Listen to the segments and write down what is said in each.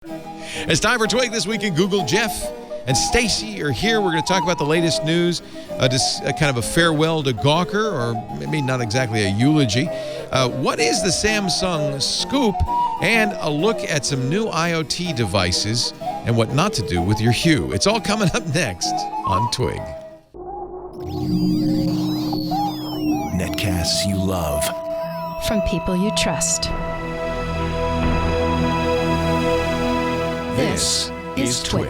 It's time for Twig This Week in Google. Jeff and Stacey are here. We're going to talk about the latest news, just kind of a farewell to Gawker, or maybe not exactly a eulogy. What is the Samsung scoop? And a look at some new IoT devices and what not to do with your Hue. It's all coming up next on Twig. Netcasts you love. From people you trust. This is Twig.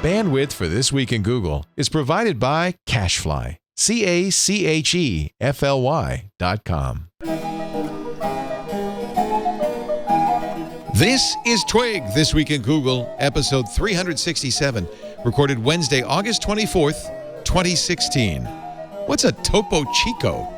Bandwidth for This Week in Google is provided by Cachefly. CACHEFLY.com. This is Twig, This Week in Google, episode 367, recorded Wednesday, August 24th, 2016. What's a Topo Chico?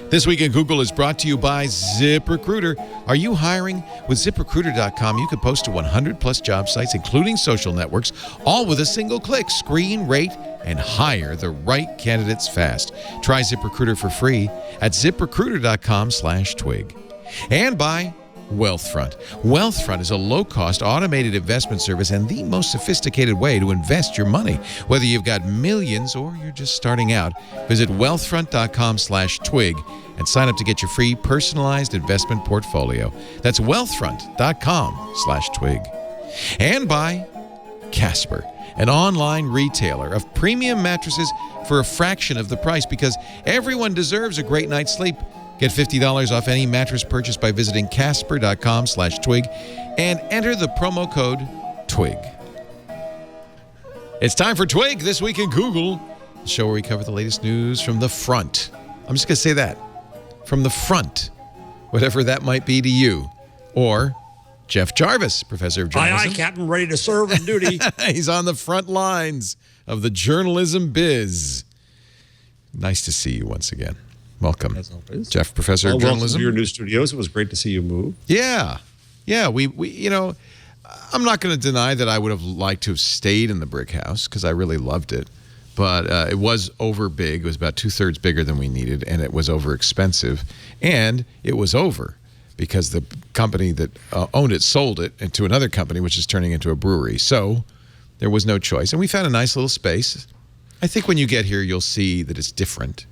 This Week in Google is brought to you by ZipRecruiter. Are you hiring? With ZipRecruiter.com, you can post to 100-plus job sites, including social networks, all with a single click. Screen, rate, and hire the right candidates fast. Try ZipRecruiter for free at ZipRecruiter.com/twig. And by Wealthfront. Wealthfront is a low-cost automated investment service and the most sophisticated way to invest your money. Whether you've got millions or you're just starting out, visit wealthfront.com/twig and sign up to get your free personalized investment portfolio. That's wealthfront.com/twig. And by Casper, an online retailer of premium mattresses for a fraction of the price, because everyone deserves a great night's sleep. Get $50 off any mattress purchase by visiting casper.com/twig and enter the promo code TWIG. It's time for Twig This Week in Google, the show where we cover the latest news from the front. I'm just going to say that. From the front, whatever that might be to you. Or Jeff Jarvis, professor of journalism. Aye, aye, Captain, ready to serve and duty. He's on the front lines of the journalism biz. Nice to see you once again. Welcome, as always. Jeff, professor of journalism. Welcome to your new studios. It was great to see you move. Yeah. We you know, I'm not going to deny that I would have liked to have stayed in the brick house because I really loved it. But it was over big. It was about 2/3 bigger than we needed, and it was over expensive. And it was over because the company that owned it sold it to another company, which is turning into a brewery. So there was no choice. And we found a nice little space. I think when you get here, you'll see that it's different.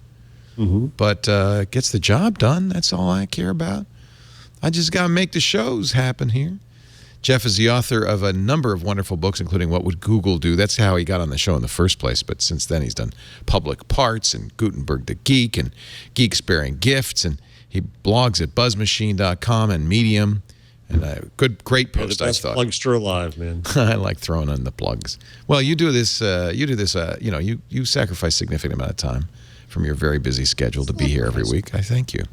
But it gets the job done. That's all I care about. I just got to make the shows happen here. Jeff is the author of a number of wonderful books, including What Would Google Do? That's how he got on the show in the first place. But since then, he's done Public Parts and Gutenberg the Geek and Geeks Bearing Gifts. And he blogs at buzzmachine.com and Medium. And great post, I thought. Plugster alive, man. I like throwing on the plugs. Well, you do this, you sacrifice a significant amount of time from your very busy schedule to be here every week. I thank you.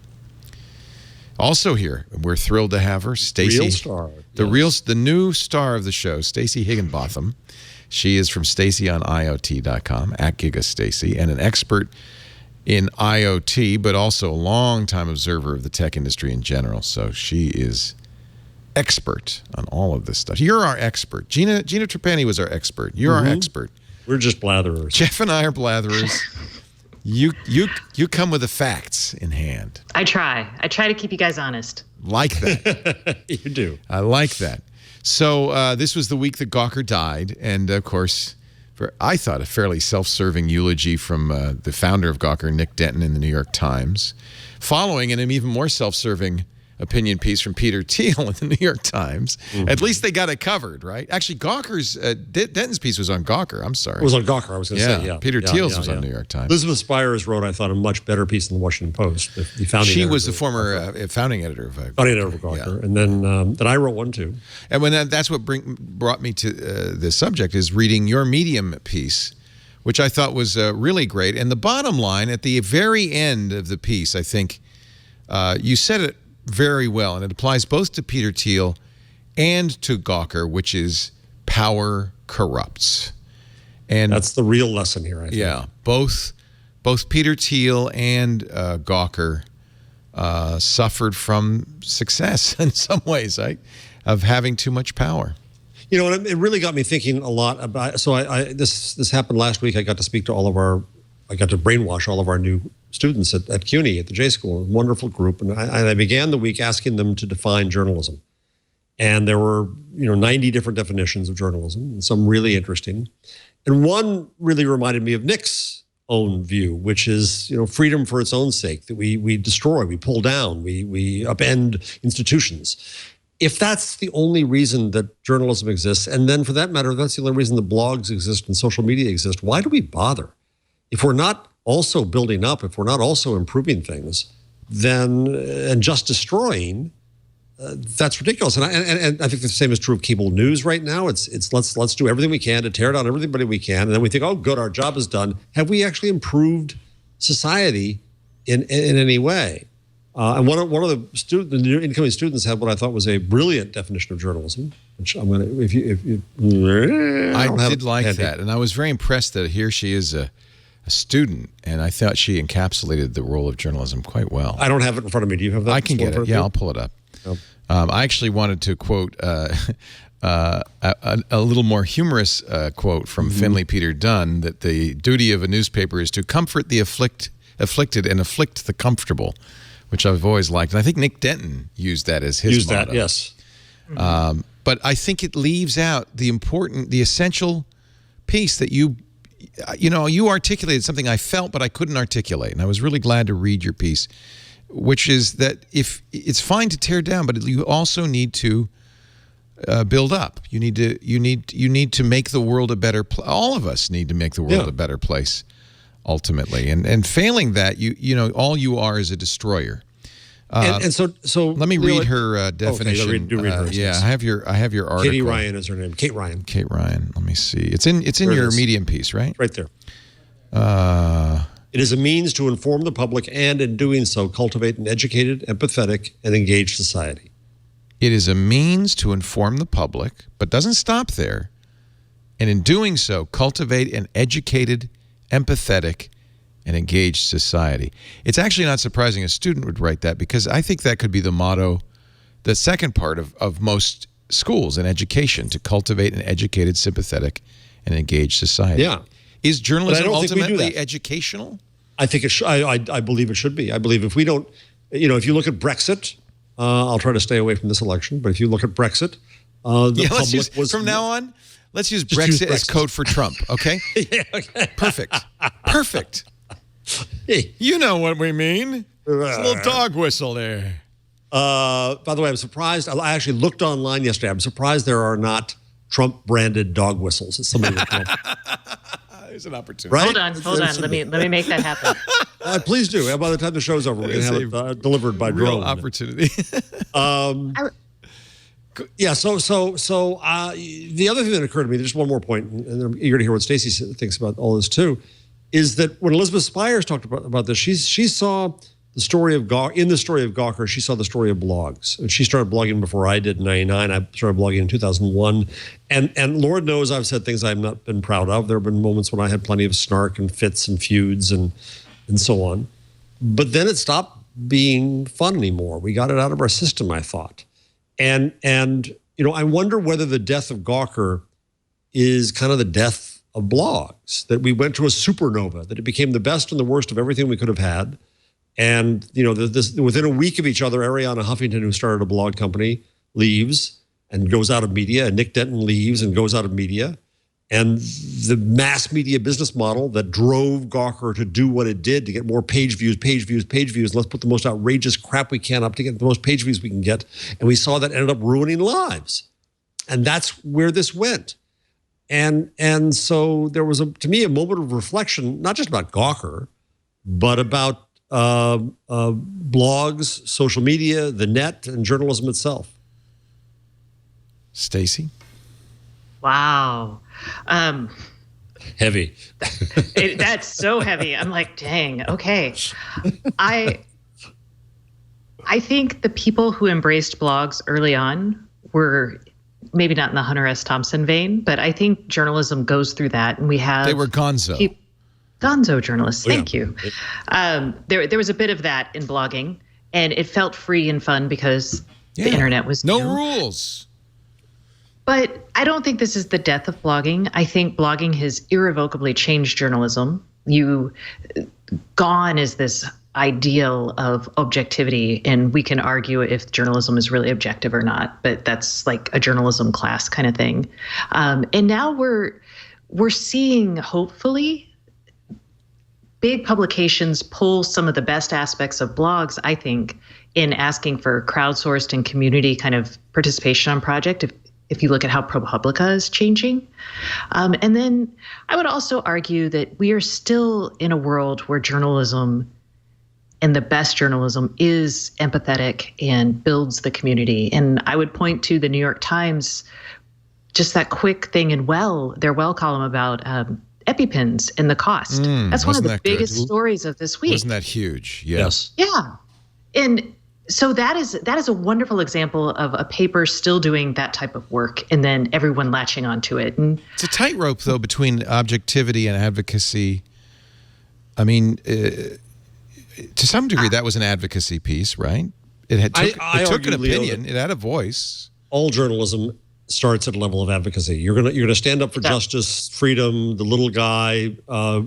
Also here, we're thrilled to have her, Stacey. Real star. The new star of the show, Stacey Higginbotham. She is from StaceyOnIoT.com, at GigaStacey, and an expert in IoT, but also a long-time observer of the tech industry in general. So she is expert on all of this stuff. You're our expert. Gina Trapani was our expert. You're our expert. We're just blatherers. Jeff and I are blatherers. You come with the facts in hand. I try to keep you guys honest. Like that. You do. I like that. So this was the week that Gawker died. And, of course, I thought a fairly self-serving eulogy from the founder of Gawker, Nick Denton, in the New York Times, following an even more self-serving opinion piece from Peter Thiel in the New York Times. At least they got it covered, right? Actually, Gawker's, Denton's piece was on Gawker. I'm sorry. It was on Gawker, I was going to say, yeah. Peter Thiel's was on New York Times. Elizabeth Spires wrote, I thought, a much better piece in the Washington Post. The founding She editor was the former founding editor of Gawker. Founding editor of Gawker. Yeah. And then I wrote one, too. And that's what brought me to this subject, is reading your Medium piece, which I thought was really great. And the bottom line, at the very end of the piece, I think you said it very well, and it applies both to Peter Thiel and to Gawker, which is power corrupts. And that's the real lesson here, I think. Yeah, both Peter Thiel and Gawker suffered from success in some ways, right, of having too much power. You know, and it really got me thinking a lot about. So this happened last week. I got to speak to I got to brainwash all of our new students at CUNY, at the J School, a wonderful group. And I began the week asking them to define journalism. And there were, 90 different definitions of journalism, and some really interesting. And one really reminded me of Nick's own view, which is, freedom for its own sake, that we destroy, we pull down, we upend institutions. If that's the only reason that journalism exists, and then for that matter, that's the only reason the blogs exist and social media exist, why do we bother? If we're not also building up, if we're not also improving things, then, and just destroying, that's ridiculous. And I think the same is true of cable news right now. It's let's do everything we can to tear down everybody we can. And then we think, oh, good, our job is done. Have we actually improved society in any way? And one of the new incoming students had what I thought was a brilliant definition of journalism, which I'm going to, I did like that. And I was very impressed that here she is a student, and I thought she encapsulated the role of journalism quite well. I don't have it in front of me. Do you have that? I can get it. Yeah, I'll pull it up. Oh. I actually wanted to quote a little more humorous quote from Finley Peter Dunne, that the duty of a newspaper is to comfort the afflicted and afflict the comfortable, which I've always liked. And I think Nick Denton used that as his motto. That, yes. But I think it leaves out the essential piece that you articulated something I felt but I couldn't articulate. And I was really glad to read your piece, which is that if it's fine to tear down, but you also need to build up. You need to make the world a better place. All of us need to make the world a better place, ultimately. And failing that, all you are is a destroyer. So let me read her definition. Okay, read her. Yeah, I have your article. Katie Ryan is her name. Kate Ryan. Kate Ryan. Let me see. It's in your Medium piece, right? Right there. It is a means to inform the public and, in doing so, cultivate an educated, empathetic, and engaged society. It is a means to inform the public, but doesn't stop there. And in doing so, cultivate an educated, empathetic, and engaged society. It's actually not surprising a student would write that, because I think that could be the motto, the second part of most schools and education, to cultivate an educated, sympathetic, and engaged society. Yeah. Is journalism ultimately educational? I think it should. I believe it should be. I believe if we don't, if you look at Brexit, I'll try to stay away from this election, but if you look at Brexit, from now on, let's use Brexit as code for Trump, okay? Yeah, okay. Perfect. You know what we mean. It's a little dog whistle there. By the way, I'm surprised. I actually looked online yesterday. I'm surprised there are not Trump-branded dog whistles. It's somebody with Trump. There's an opportunity. Right? Hold on. Let me make that happen. Please do. By the time the show's over, we're going to have it delivered by drone. Real opportunity. Yeah. So the other thing that occurred to me, just one more point, and I'm eager to hear what Stacey thinks about all this too, is that when Elizabeth Spires talked about this, she saw the story of Gawker, she saw the story of blogs. And she started blogging before I did in 99. I started blogging in 2001. And Lord knows I've said things I've not been proud of. There have been moments when I had plenty of snark and fits and feuds and so on. But then it stopped being fun anymore. We got it out of our system, I thought. And I wonder whether the death of Gawker is kind of the death of blogs, that we went to a supernova, that it became the best and the worst of everything we could have had. And, within a week of each other, Arianna Huffington, who started a blog company, leaves and goes out of media, and Nick Denton leaves and goes out of media. And the mass media business model that drove Gawker to do what it did, to get more page views, let's put the most outrageous crap we can up to get the most page views we can get. And we saw that ended up ruining lives. And that's where this went. And so there was, to me, a moment of reflection, not just about Gawker, but about blogs, social media, the net, and journalism itself. Stacey? Wow. Heavy. That's so heavy. I'm like, dang, okay. I think the people who embraced blogs early on were maybe not in the Hunter S. Thompson vein, but I think journalism goes through that. And they were gonzo. Gonzo journalists. Thank you. There was a bit of that in blogging, and it felt free and fun because the internet was no new. rules. But I don't think this is the death of blogging. I think blogging has irrevocably changed journalism. Gone is this ideal of objectivity, and we can argue if journalism is really objective or not, but that's like a journalism class kind of thing. And now we're seeing, hopefully, big publications pull some of the best aspects of blogs, I think, in asking for crowdsourced and community kind of participation on project. If you look at how ProPublica is changing. And then I would also argue that we are still in a world where journalism, and the best journalism, is empathetic and builds the community. And I would point to the New York Times, just that quick thing in their Well column about EpiPens and the cost. That's one of the biggest stories of this week. Wasn't that huge? Yes. Yeah. And so that is a wonderful example of a paper still doing that type of work, and then everyone latching onto it. And it's a tightrope, though, between objectivity and advocacy. I mean, to some degree, that was an advocacy piece, right? It took an opinion. It had a voice. All journalism starts at a level of advocacy. You're gonna stand up for justice, freedom, the little guy,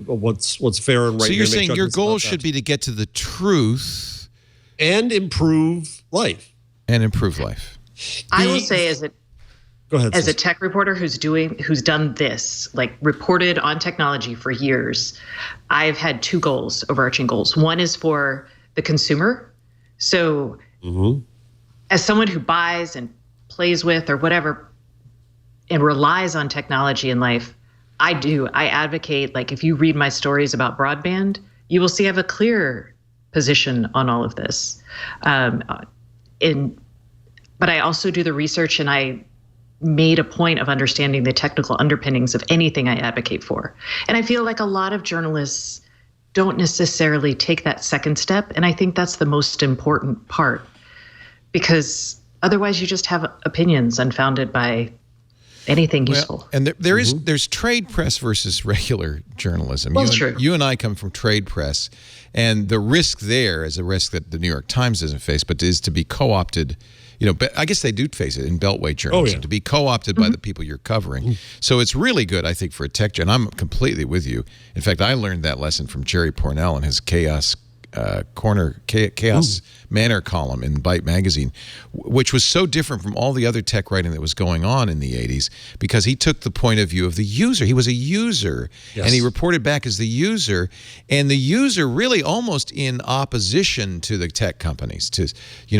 what's fair and right. So you're saying your goal should be to get to the truth and improve life. I will say, Go ahead, as a tech reporter who's done this, like reported on technology for years, I've had two goals, overarching goals. One is for the consumer. So as someone who buys and plays with or whatever and relies on technology in life, I advocate, like, if you read my stories about broadband, you will see I have a clear position on all of this. But I also do the research, and I made a point of understanding the technical underpinnings of anything I advocate for. And I feel like a lot of journalists don't necessarily take that second step. And I think that's the most important part, because otherwise you just have opinions unfounded by anything useful. And there's trade press versus regular journalism. Well, true. You and I come from trade press, and the risk there is a risk that the New York Times doesn't face, but is to be co-opted. I guess they do face it in beltway journalism, to be co-opted by the people you're covering. So it's really good, I think, for a tech journal. I'm completely with you. In fact, I learned that lesson from Jerry Pournelle in his Chaos Manor column in Byte magazine, which was so different from all the other tech writing that was going on in the 80s, because he took the point of view of the user. He was a user, and he reported back as the user, and the user really almost in opposition to the tech companies, to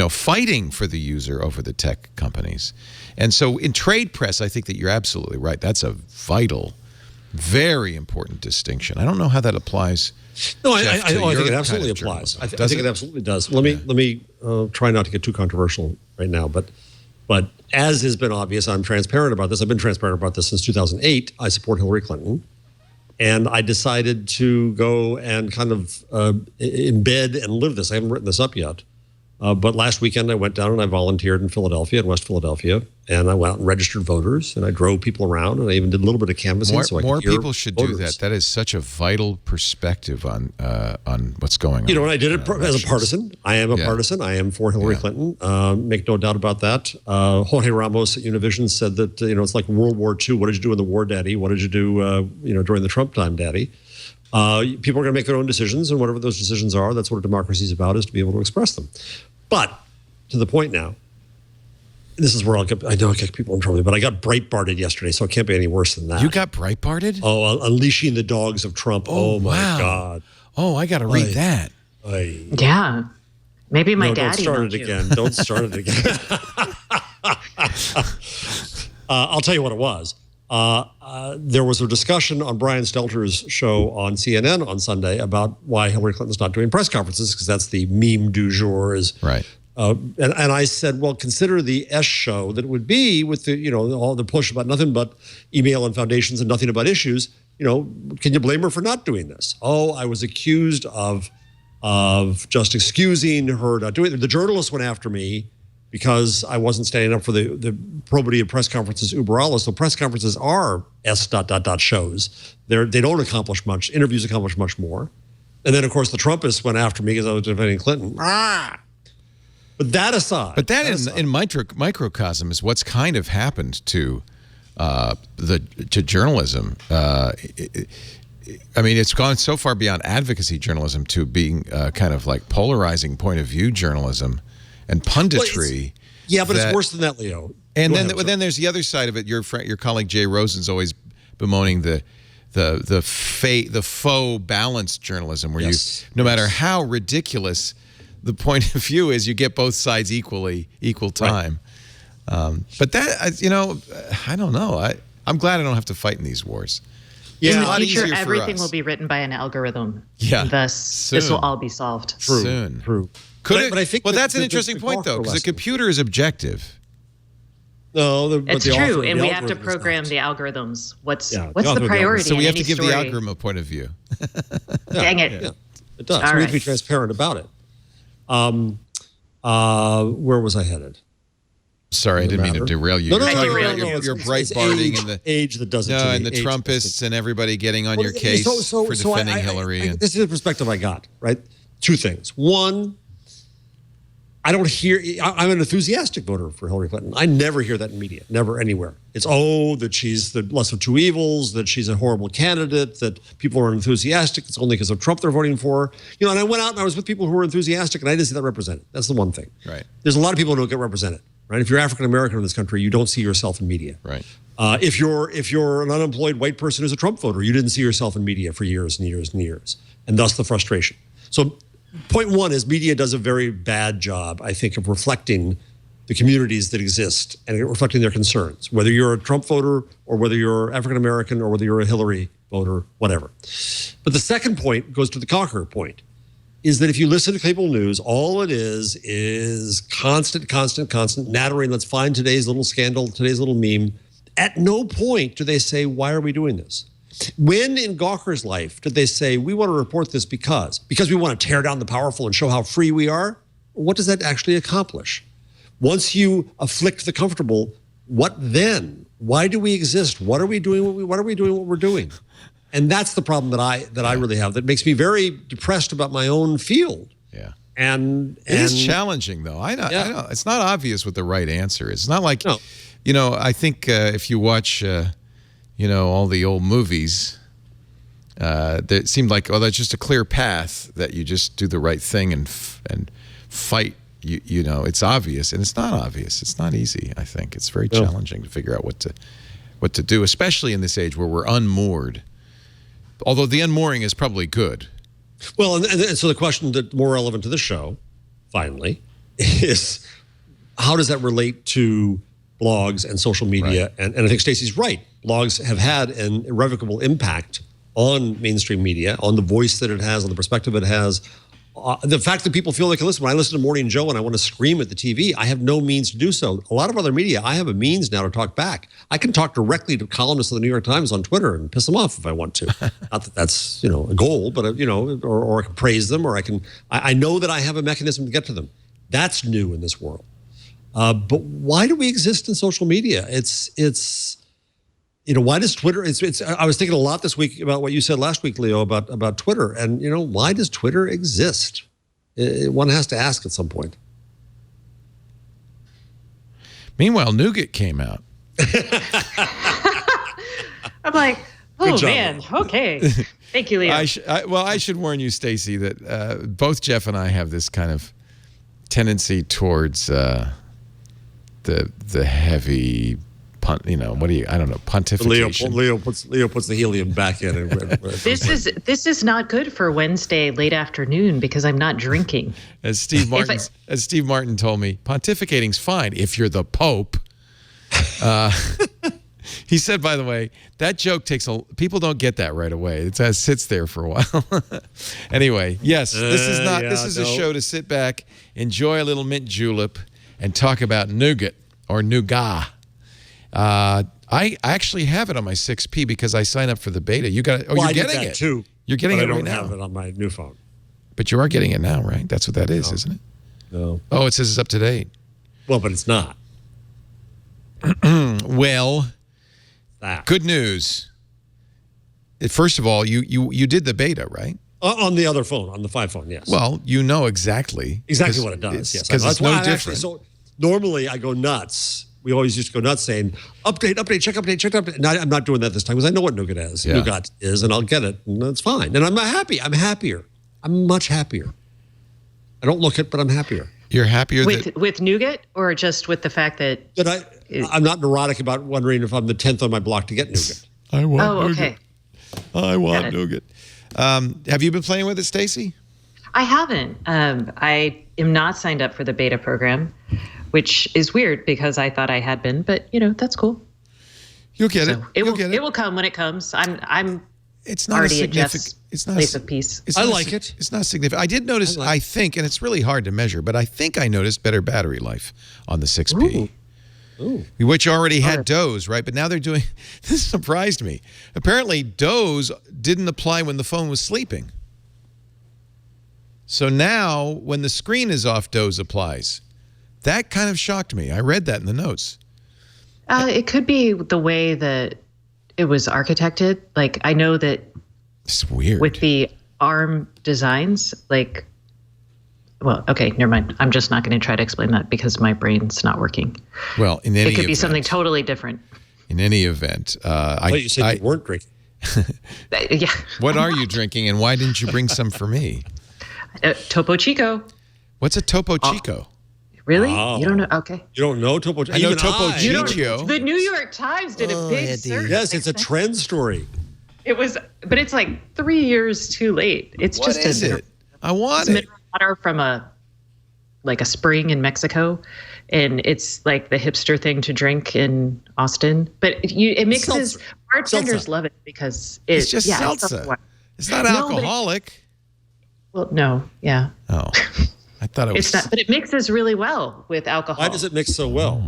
fighting for the user over the tech companies. And so in trade press, I think that you're absolutely right. That's a vital, very important distinction. I don't know how that applies. No, I think it absolutely applies. I think it absolutely does. Let me try not to get too controversial right now, but as has been obvious, I'm transparent about this. I've been transparent about this since 2008. I support Hillary Clinton, and I decided to go and kind of embed and live this. I haven't written this up yet, but last weekend I went down and I volunteered in Philadelphia, in West Philadelphia, and I went out and registered voters, and I drove people around, and I even did a little bit of canvassing. More people should do that. That is such a vital perspective on what's going on. And I did it as a partisan. I am a partisan. I am for Hillary Clinton. Make no doubt about that. Jorge Ramos at Univision said that it's like World War II. What did you do in the war, Daddy? What did you do during the Trump time, Daddy? People are going to make their own decisions, and whatever those decisions are, that's what a democracy is about, is to be able to express them. But to the point now, this is where I know I get people in trouble, but I got Breitbarted yesterday, so it can't be any worse than that. You got Breitbarted? Oh, Unleashing the Dogs of Trump. Oh my God. Oh, I got to read that. Yeah. Maybe my daddy. Don't start it again. I'll tell you what it was. There was a discussion on Brian Stelter's show on CNN on Sunday about why Hillary Clinton's not doing press conferences, because that's the meme du jour. Right. And I said, well, consider the S show that it would be with the all the push about nothing but email and foundations and nothing about issues. Can you blame her for not doing this? Oh, I was accused of just excusing her not doing it. The journalists went after me because I wasn't standing up for the probity of press conferences uber alles. So press conferences are S ... shows. They don't accomplish much. Interviews accomplish much more. And then, of course, the Trumpists went after me because I was defending Clinton. But that aside. But in microcosm is what's kind of happened to journalism. I mean, it's gone so far beyond advocacy journalism to being kind of like polarizing point of view journalism and punditry. But it's worse than that, Leo. And then there's the other side of it. Your colleague Jay Rosen's always bemoaning the faux balanced journalism, where no matter how ridiculous the point of view is, you get both sides equal time. Right. But that, I don't know. I'm glad I don't have to fight in these wars. In the future, everything will be written by an algorithm. Yeah. Thus, this will all be solved. True. But I think that's an interesting point, though, because the computer is objective. No, it's true, and we have to program the algorithms. What's the priority? So we have to give the algorithm a point of view. Dang it! Yeah, it does. We have to be transparent about it. Where was I headed? Sorry, I didn't mean to derail you. No, you're breitbarding and the age that doesn't. No, and the Trumpists and everybody getting on your case for defending Hillary. This is the perspective I got. Right, two things. One, I don't hear. I'm an enthusiastic voter for Hillary Clinton. I never hear that in media, never anywhere. It's that she's the less of two evils, that she's a horrible candidate, that people are enthusiastic. It's only because of Trump they're voting for. And I went out and I was with people who were enthusiastic, and I didn't see that represented. That's the one thing. Right. There's a lot of people who don't get represented. Right. If you're African American in this country, you don't see yourself in media. Right. If you're an unemployed white person who's a Trump voter, you didn't see yourself in media for years and years and years, and thus the frustration. So, point one is media does a very bad job, I think, of reflecting the communities that exist and reflecting their concerns, whether you're a Trump voter or whether you're African American or whether you're a Hillary voter, whatever. But the second point goes to the Gawker point, is that if you listen to cable news, all it is constant nattering. Let's find today's little scandal, today's little meme. At no point do they say, why are we doing this? When in Gawker's life did they say, we want to report this because we want to tear down the powerful and show how free we are? What does that actually accomplish? Once you afflict the comfortable, what then? Why do we exist? What are we doing? What are we doing what we're doing? And that's the problem that I really have, that makes me very depressed about my own field. Yeah. And it is challenging, though. I know. It's not obvious what the right answer is. It's not like, I think if you watch, all the old movies, it seemed like, that's just a clear path that you just do the right thing and fight. It's obvious, and it's not obvious. It's not easy. I think it's very challenging to figure out what to do, especially in this age where we're unmoored. Although the unmooring is probably good. Well, and so the question that's more relevant to this show, finally, is how does that relate to blogs and social media? Right. And I think Stacey's right. Blogs have had an irrevocable impact on mainstream media, on the voice that it has, on the perspective it has. The fact that people feel they can listen. When I listen to Morning Joe and I want to scream at the TV, I have no means to do so. A lot of other media, I have a means now to talk back. I can talk directly to columnists of the New York Times on Twitter and piss them off if I want to. Not that that's a goal, but or I can praise them, or I know that I have a mechanism to get to them. That's new in this world. But why do we exist in social media? Why does Twitter? I was thinking a lot this week about what you said last week, Leo, about Twitter, and why does Twitter exist? One has to ask at some point. Meanwhile, Nougat came out. I'm like, man, okay. Thank you, Leo. I should warn you, Stacey, that both Jeff and I have this kind of tendency towards the heavy. I don't know, pontification. Leo puts the helium back in. This is not good for Wednesday late afternoon because I'm not drinking. As Steve Martin told me, pontificating's fine if you're the Pope. He said, by the way, that joke people don't get that right away. It sits there for a while. Anyway, yes, this is a show to sit back, enjoy a little mint julep, and talk about nougat or nougat. I actually have it on my 6P because I signed up for the beta. You got it. Oh, you're getting it too. You're getting it right now. I don't have it on my new phone. But you are getting it now, right? That's what that is, isn't it? No. Oh, it says it's up to date. Well, but it's not. Well, good news. First of all, you did the beta, right? On the other phone, on the 5 phone, yes. Well, you know exactly what it does. Yes, because it's no different. So normally I go nuts. we always used to go nuts saying, update, check update. And I'm not doing that this time because I know what Nougat is, and I'll get it, and that's fine. And I'm happy. I'm happier. I'm much happier. I don't look it, but I'm happier. You're happier with Nougat, or just with the fact that I'm not neurotic about wondering if I'm the 10th on my block to get Nougat. I want Nougat. Okay. I want Nougat. Have you been playing with it, Stacey? I haven't. I am not signed up for the beta program, which is weird because I thought I had been, but that's cool. You'll get it. It will come when it comes. I'm it's not already a at Jeff's place of peace. I like it. It's not significant. I did notice, I think, and it's really hard to measure, but I think I noticed better battery life on the 6P. Ooh. Which already had doze, right? But now they're doing, this surprised me. Apparently, doze didn't apply when the phone was sleeping. So now, when the screen is off, doze applies. That kind of shocked me. I read that in the notes. It could be the way that it was architected. Like, I know that it's weird. With the ARM designs, like, well, okay, never mind. I'm just not going to try to explain that because my brain's not working. Well, in any event. It could be something totally different. In any event. I thought you said you weren't drinking. Yeah. What are you drinking, and why didn't you bring some for me? Topo Chico. What's a Topo Chico? Really? Oh. You don't know? Okay. You don't know Topo Chico? I know Topo Chico. The New York Times did a big search. Yes, it's a trend story. But it's like 3 years too late. It's What just is it? I want it. Mineral water from a spring in Mexico, and it's like the hipster thing to drink in Austin. But it mixes. Seltzer. Bartenders Seltzer. love it because It's just it's seltzer. It's not alcoholic. Well, no, yeah. Oh, I thought it was. It's not, but it mixes really well with alcohol. Why does it mix so well?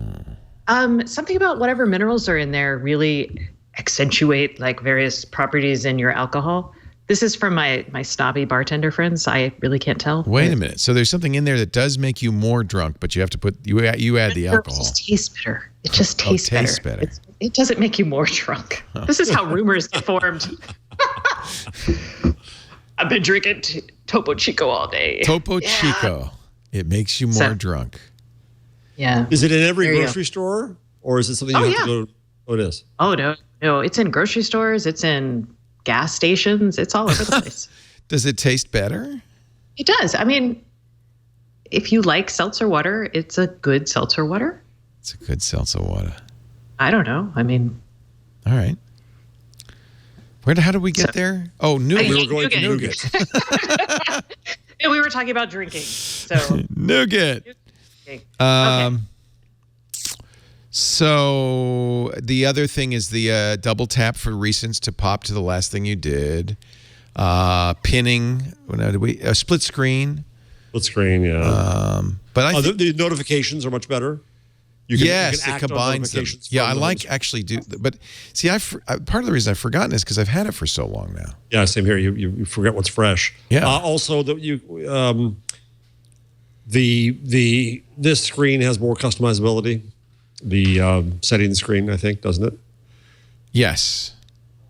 Something about whatever minerals are in there really accentuate like various properties in your alcohol. This is from my snobby bartender friends. I really can't tell. Wait a minute. So there's something in there that does make you more drunk, but you have to put you add the alcohol. It just tastes better. It just tastes better. It doesn't make you more drunk. This is how rumors get formed. I've been drinking Topo Chico all day. Topo Chico. It makes you more drunk. Yeah. Is it in every grocery store, or is it something you have to go to? Oh, it is. Oh, no. It's in grocery stores. It's in gas stations. It's all over the place. Does it taste better? It does. I mean, if you like seltzer water, it's a good seltzer water. It's a good seltzer water. I don't know. I mean. All right. How did we get there? Oh, Nougat. We were going to Nougat. Yeah, we were talking about drinking. So Nougat. Okay. So the other thing is the double tap for recents to pop to the last thing you did. Pinning. A split screen. Split screen, yeah. But I think the notifications are much better. You can it act on combines them. notifications Yeah, I from like those. actually do. But see, part of the reason I've forgotten is because I've had it for so long now. Yeah, same here. You forget what's fresh. Yeah. Also, this screen has more customizability. The settings screen, I think, doesn't it? Yes.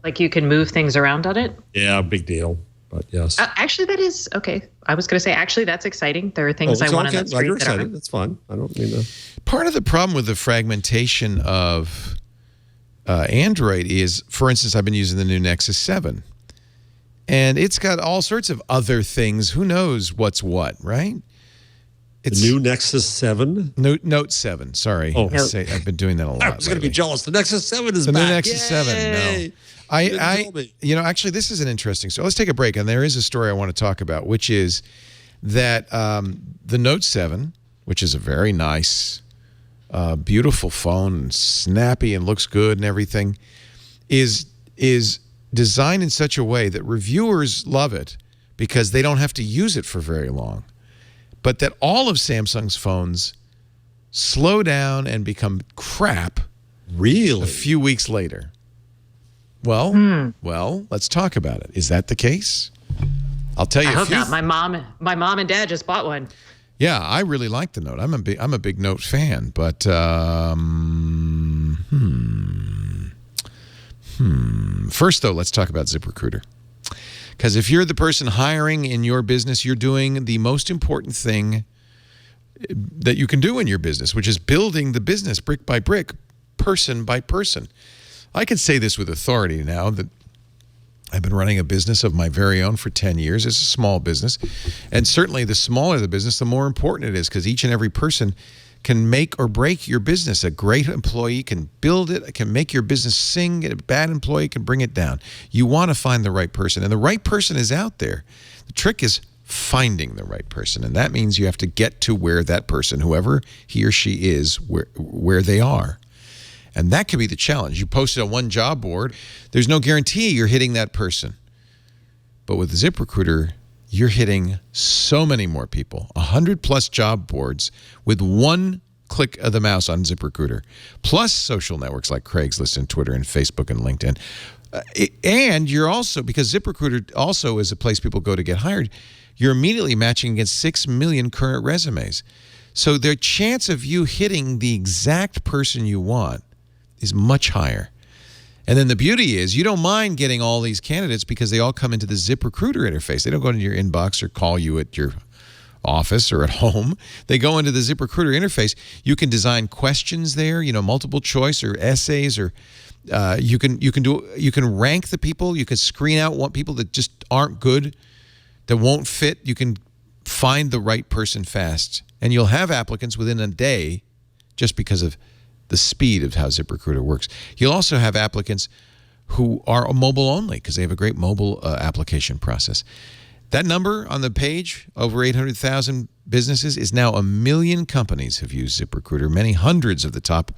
Like you can move things around on it? Yeah, big deal. But yes. Actually, that is okay. I was going to say, actually, that's exciting. There are things I want on that screen. You're excited. That's fine. I don't mean to. Part of the problem with the fragmentation of Android is, for instance, I've been using the new Nexus 7. And it's got all sorts of other things. Who knows what's what, right? It's the new Nexus 7? Note 7, sorry. Oh. I've been doing that a lot. I was going to be jealous. The Nexus 7 is back. The new Nexus 7, no. Actually, this is an interesting story. Let's take a break. And there is a story I want to talk about, which is that the Note 7, which is a very nice, beautiful phone, snappy and looks good and everything, is designed in such a way that reviewers love it because they don't have to use it for very long. But that all of Samsung's phones slow down and become crap really a few weeks later. Well, let's talk about it. Is that the case? I'll tell you. I hope not. My mom and dad just bought one. Yeah, I really like the Note. I'm a big Note fan, but first though, let's talk about ZipRecruiter. Because if you're the person hiring in your business, you're doing the most important thing that you can do in your business, which is building the business brick by brick, person by person. I can say this with authority now that I've been running a business of my very own for 10 years. It's a small business. And certainly the smaller the business, the more important it is, because each and every person can make or break your business. A great employee can build it, can make your business sing. A bad employee can bring it down. You want to find the right person, and the right person is out there. The trick is finding the right person, and that means you have to get to where that person, whoever he or she is, where they are. And that could be the challenge. You posted on one job board, there's no guarantee you're hitting that person. But with ZipRecruiter, you're hitting so many more people, 100+ job boards with one click of the mouse on ZipRecruiter, plus social networks like Craigslist and Twitter and Facebook and LinkedIn. And you're also, because ZipRecruiter also is a place people go to get hired, you're immediately matching against 6 million current resumes. So the chance of you hitting the exact person you want is much higher. And then the beauty is you don't mind getting all these candidates because they all come into the ZipRecruiter interface. They don't go into your inbox or call you at your office or at home. They go into the ZipRecruiter interface. You can design questions there, multiple choice or essays, or you can rank the people. You can screen out people that just aren't good, that won't fit. You can find the right person fast, and you'll have applicants within a day just because of the speed of how ZipRecruiter works. You'll also have applicants who are mobile only because they have a great mobile application process. That number on the page, over 800,000 businesses, is now 1 million companies have used ZipRecruiter. Many hundreds of the top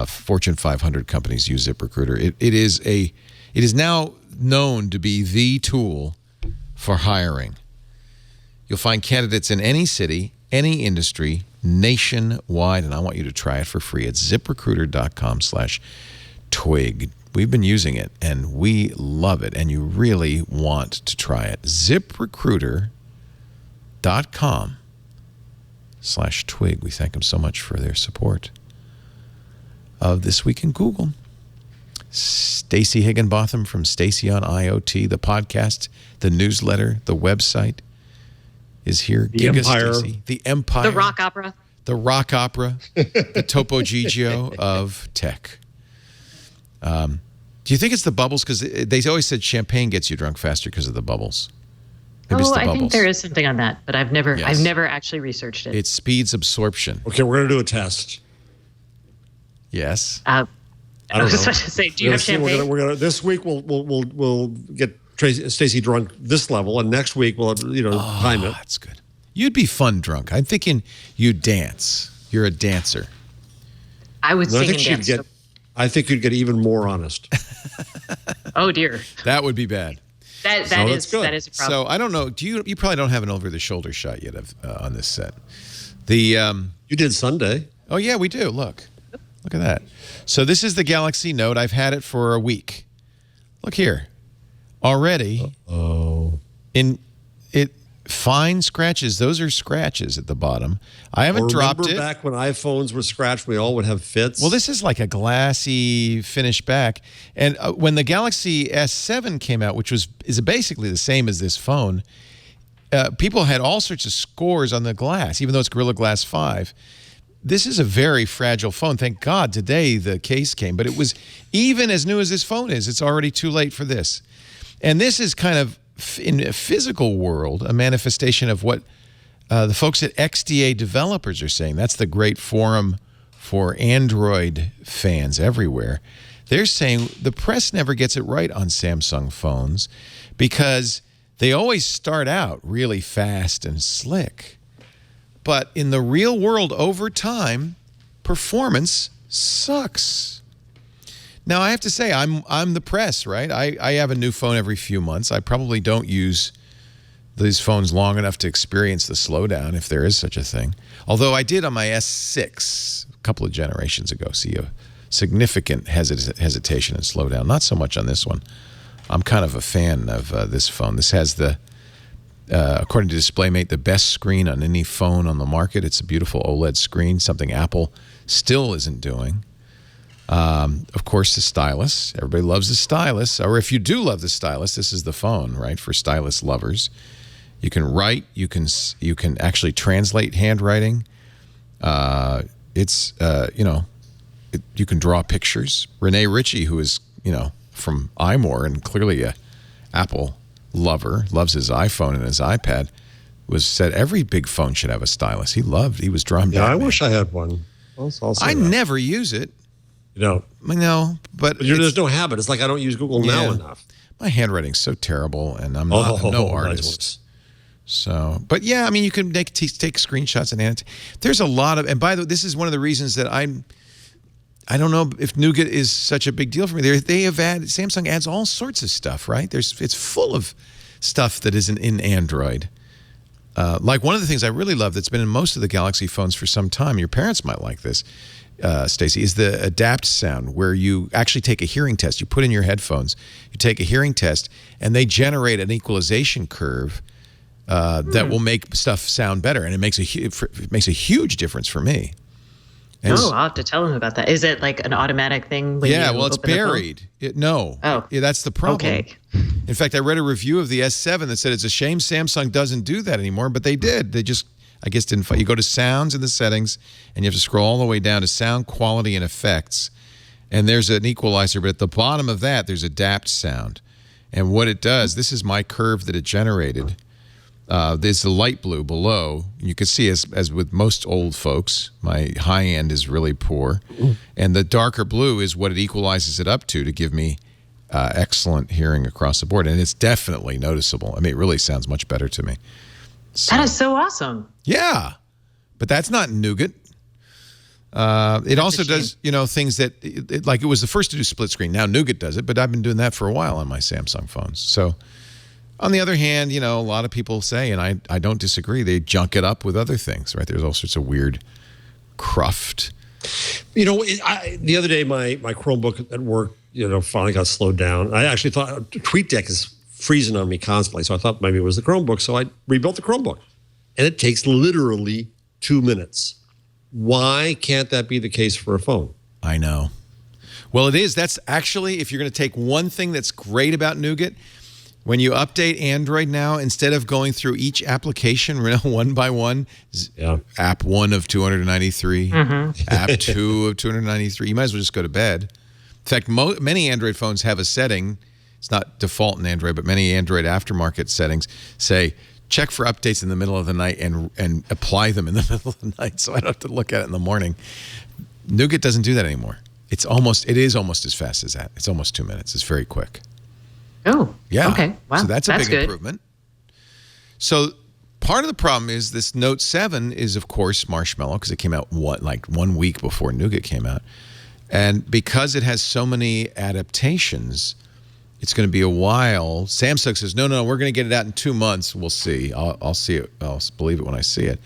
Fortune 500 companies use ZipRecruiter. It is now known to be the tool for hiring. You'll find candidates in any city, any industry, nationwide, and I want you to try it for free. It's ZipRecruiter.com/twig. We've been using it, and we love it, and you really want to try it. ZipRecruiter.com/twig. We thank them so much for their support of This Week in Google. Stacey Higginbotham from Stacey on IoT, the podcast, the newsletter, the website, is here. The Empire. Stacey. The Empire. The rock opera. The rock opera. The Topo Gigio of tech. Do you think it's the bubbles? Because they always said champagne gets you drunk faster because of the bubbles. Maybe it's the I bubbles. think there is something on that, but I've never actually researched it. It speeds absorption. Okay, we're going to do a test. Yes. I was about to say, do you have champagne? We're gonna this week we'll get Stacey drunk this level, and next week we'll time it. That's good. You'd be fun drunk. I'm thinking you'd dance. You're a dancer. I would sing and dance. I think you'd get even more honest. Oh dear. That would be bad. That is a problem. So I don't know. You probably don't have an over-the-shoulder shot yet on this set. You did Sunday. Oh yeah, we do. Look at that. So this is the Galaxy Note. I've had it for a week. Look here. Already. Fine scratches. Those are scratches at the bottom. I haven't dropped it. Remember back when iPhones were scratched, we all would have fits? Well, this is like a glassy finish back. And when the Galaxy S7 came out, which is basically the same as this phone, people had all sorts of scores on the glass, even though it's Gorilla Glass 5. This is a very fragile phone. Thank God today the case came. But it was, even as new as this phone is, it's already too late for this. And this is kind of, in a physical world, a manifestation of what the folks at XDA developers are saying. That's the great forum for Android fans everywhere. They're saying the press never gets it right on Samsung phones because they always start out really fast and slick. But in the real world, over time, performance sucks. Now, I have to say, I'm the press, right? I have a new phone every few months. I probably don't use these phones long enough to experience the slowdown, if there is such a thing. Although I did on my S6 a couple of generations ago see a significant hesitation and slowdown. Not so much on this one. I'm kind of a fan of this phone. This has the, according to DisplayMate, the best screen on any phone on the market. It's a beautiful OLED screen, something Apple still isn't doing. Of course, the stylus. Everybody loves the stylus. Or if you do love the stylus, this is the phone, right, for stylus lovers. You can write. You can actually translate handwriting You can draw pictures. Renee Ritchie, who is, from iMore and clearly a Apple lover, loves his iPhone and his iPad, said every big phone should have a stylus. He was drawn Yeah, Batman. I wish I had one. I never use it. You don't? No, but there's no habit. It's like I don't use Google Now enough. My handwriting's so terrible, and I'm no artist. So, but yeah, I mean, you can take screenshots and annotate. There's a lot of, and by the way, this is one of the reasons that I don't know if Nougat is such a big deal for me. Samsung adds all sorts of stuff, right? It's full of stuff that isn't in Android. Like one of the things I really love that's been in most of the Galaxy phones for some time, your parents might like this, Stacey, is the adapt sound, where you actually take a hearing test. You put in your headphones, you take a hearing test, and they generate an equalization curve that will make stuff sound better. And it makes a huge difference for me. And I'll have to tell him about that. Is it like an automatic thing? When it's buried. No. Oh. Yeah, that's the problem. Okay. In fact, I read a review of the S7 that said it's a shame Samsung doesn't do that anymore, but they did. They just, I guess, didn't. You go to sounds in the settings, and you have to scroll all the way down to sound quality and effects, and there's an equalizer, but at the bottom of that, there's adapt sound. And what it does, this is my curve that it generated. There's the light blue below. You can see, as with most old folks, my high end is really poor. And the darker blue is what it equalizes it up to give me excellent hearing across the board. And it's definitely noticeable. I mean, it really sounds much better to me. So, that is so awesome. Yeah. But that's not Nougat. It also does, things that, it was the first to do split screen. Now Nougat does it, but I've been doing that for a while on my Samsung phones. So, on the other hand, a lot of people say, and I don't disagree, they junk it up with other things, right? There's all sorts of weird cruft. The other day, my Chromebook at work, finally got slowed down. I actually thought TweetDeck is freezing on me constantly, so I thought maybe it was the Chromebook. So I rebuilt the Chromebook, and it takes literally 2 minutes. Why can't that be the case for a phone? I know. Well, it is. That's actually, if you're going to take one thing that's great about Nougat, when you update Android now, instead of going through each application one by one, app 1 of 293, app 2 of 293, you might as well just go to bed. In fact, many Android phones have a setting. It's not default in Android, but many Android aftermarket settings say, check for updates in the middle of the night and apply them in the middle of the night, so I don't have to look at it in the morning. Nougat doesn't do that anymore. It is almost as fast as that. It's almost 2 minutes. It's very quick. Oh, yeah. Okay. Wow. So that's a big good. improvement. So part of the problem is this Note 7 is, of course, marshmallow because it came out 1 week before Nougat came out. And because it has so many adaptations, it's going to be a while. Samsung says, no, we're going to get it out in 2 months. We'll see. I'll see it. I'll believe it when I see it.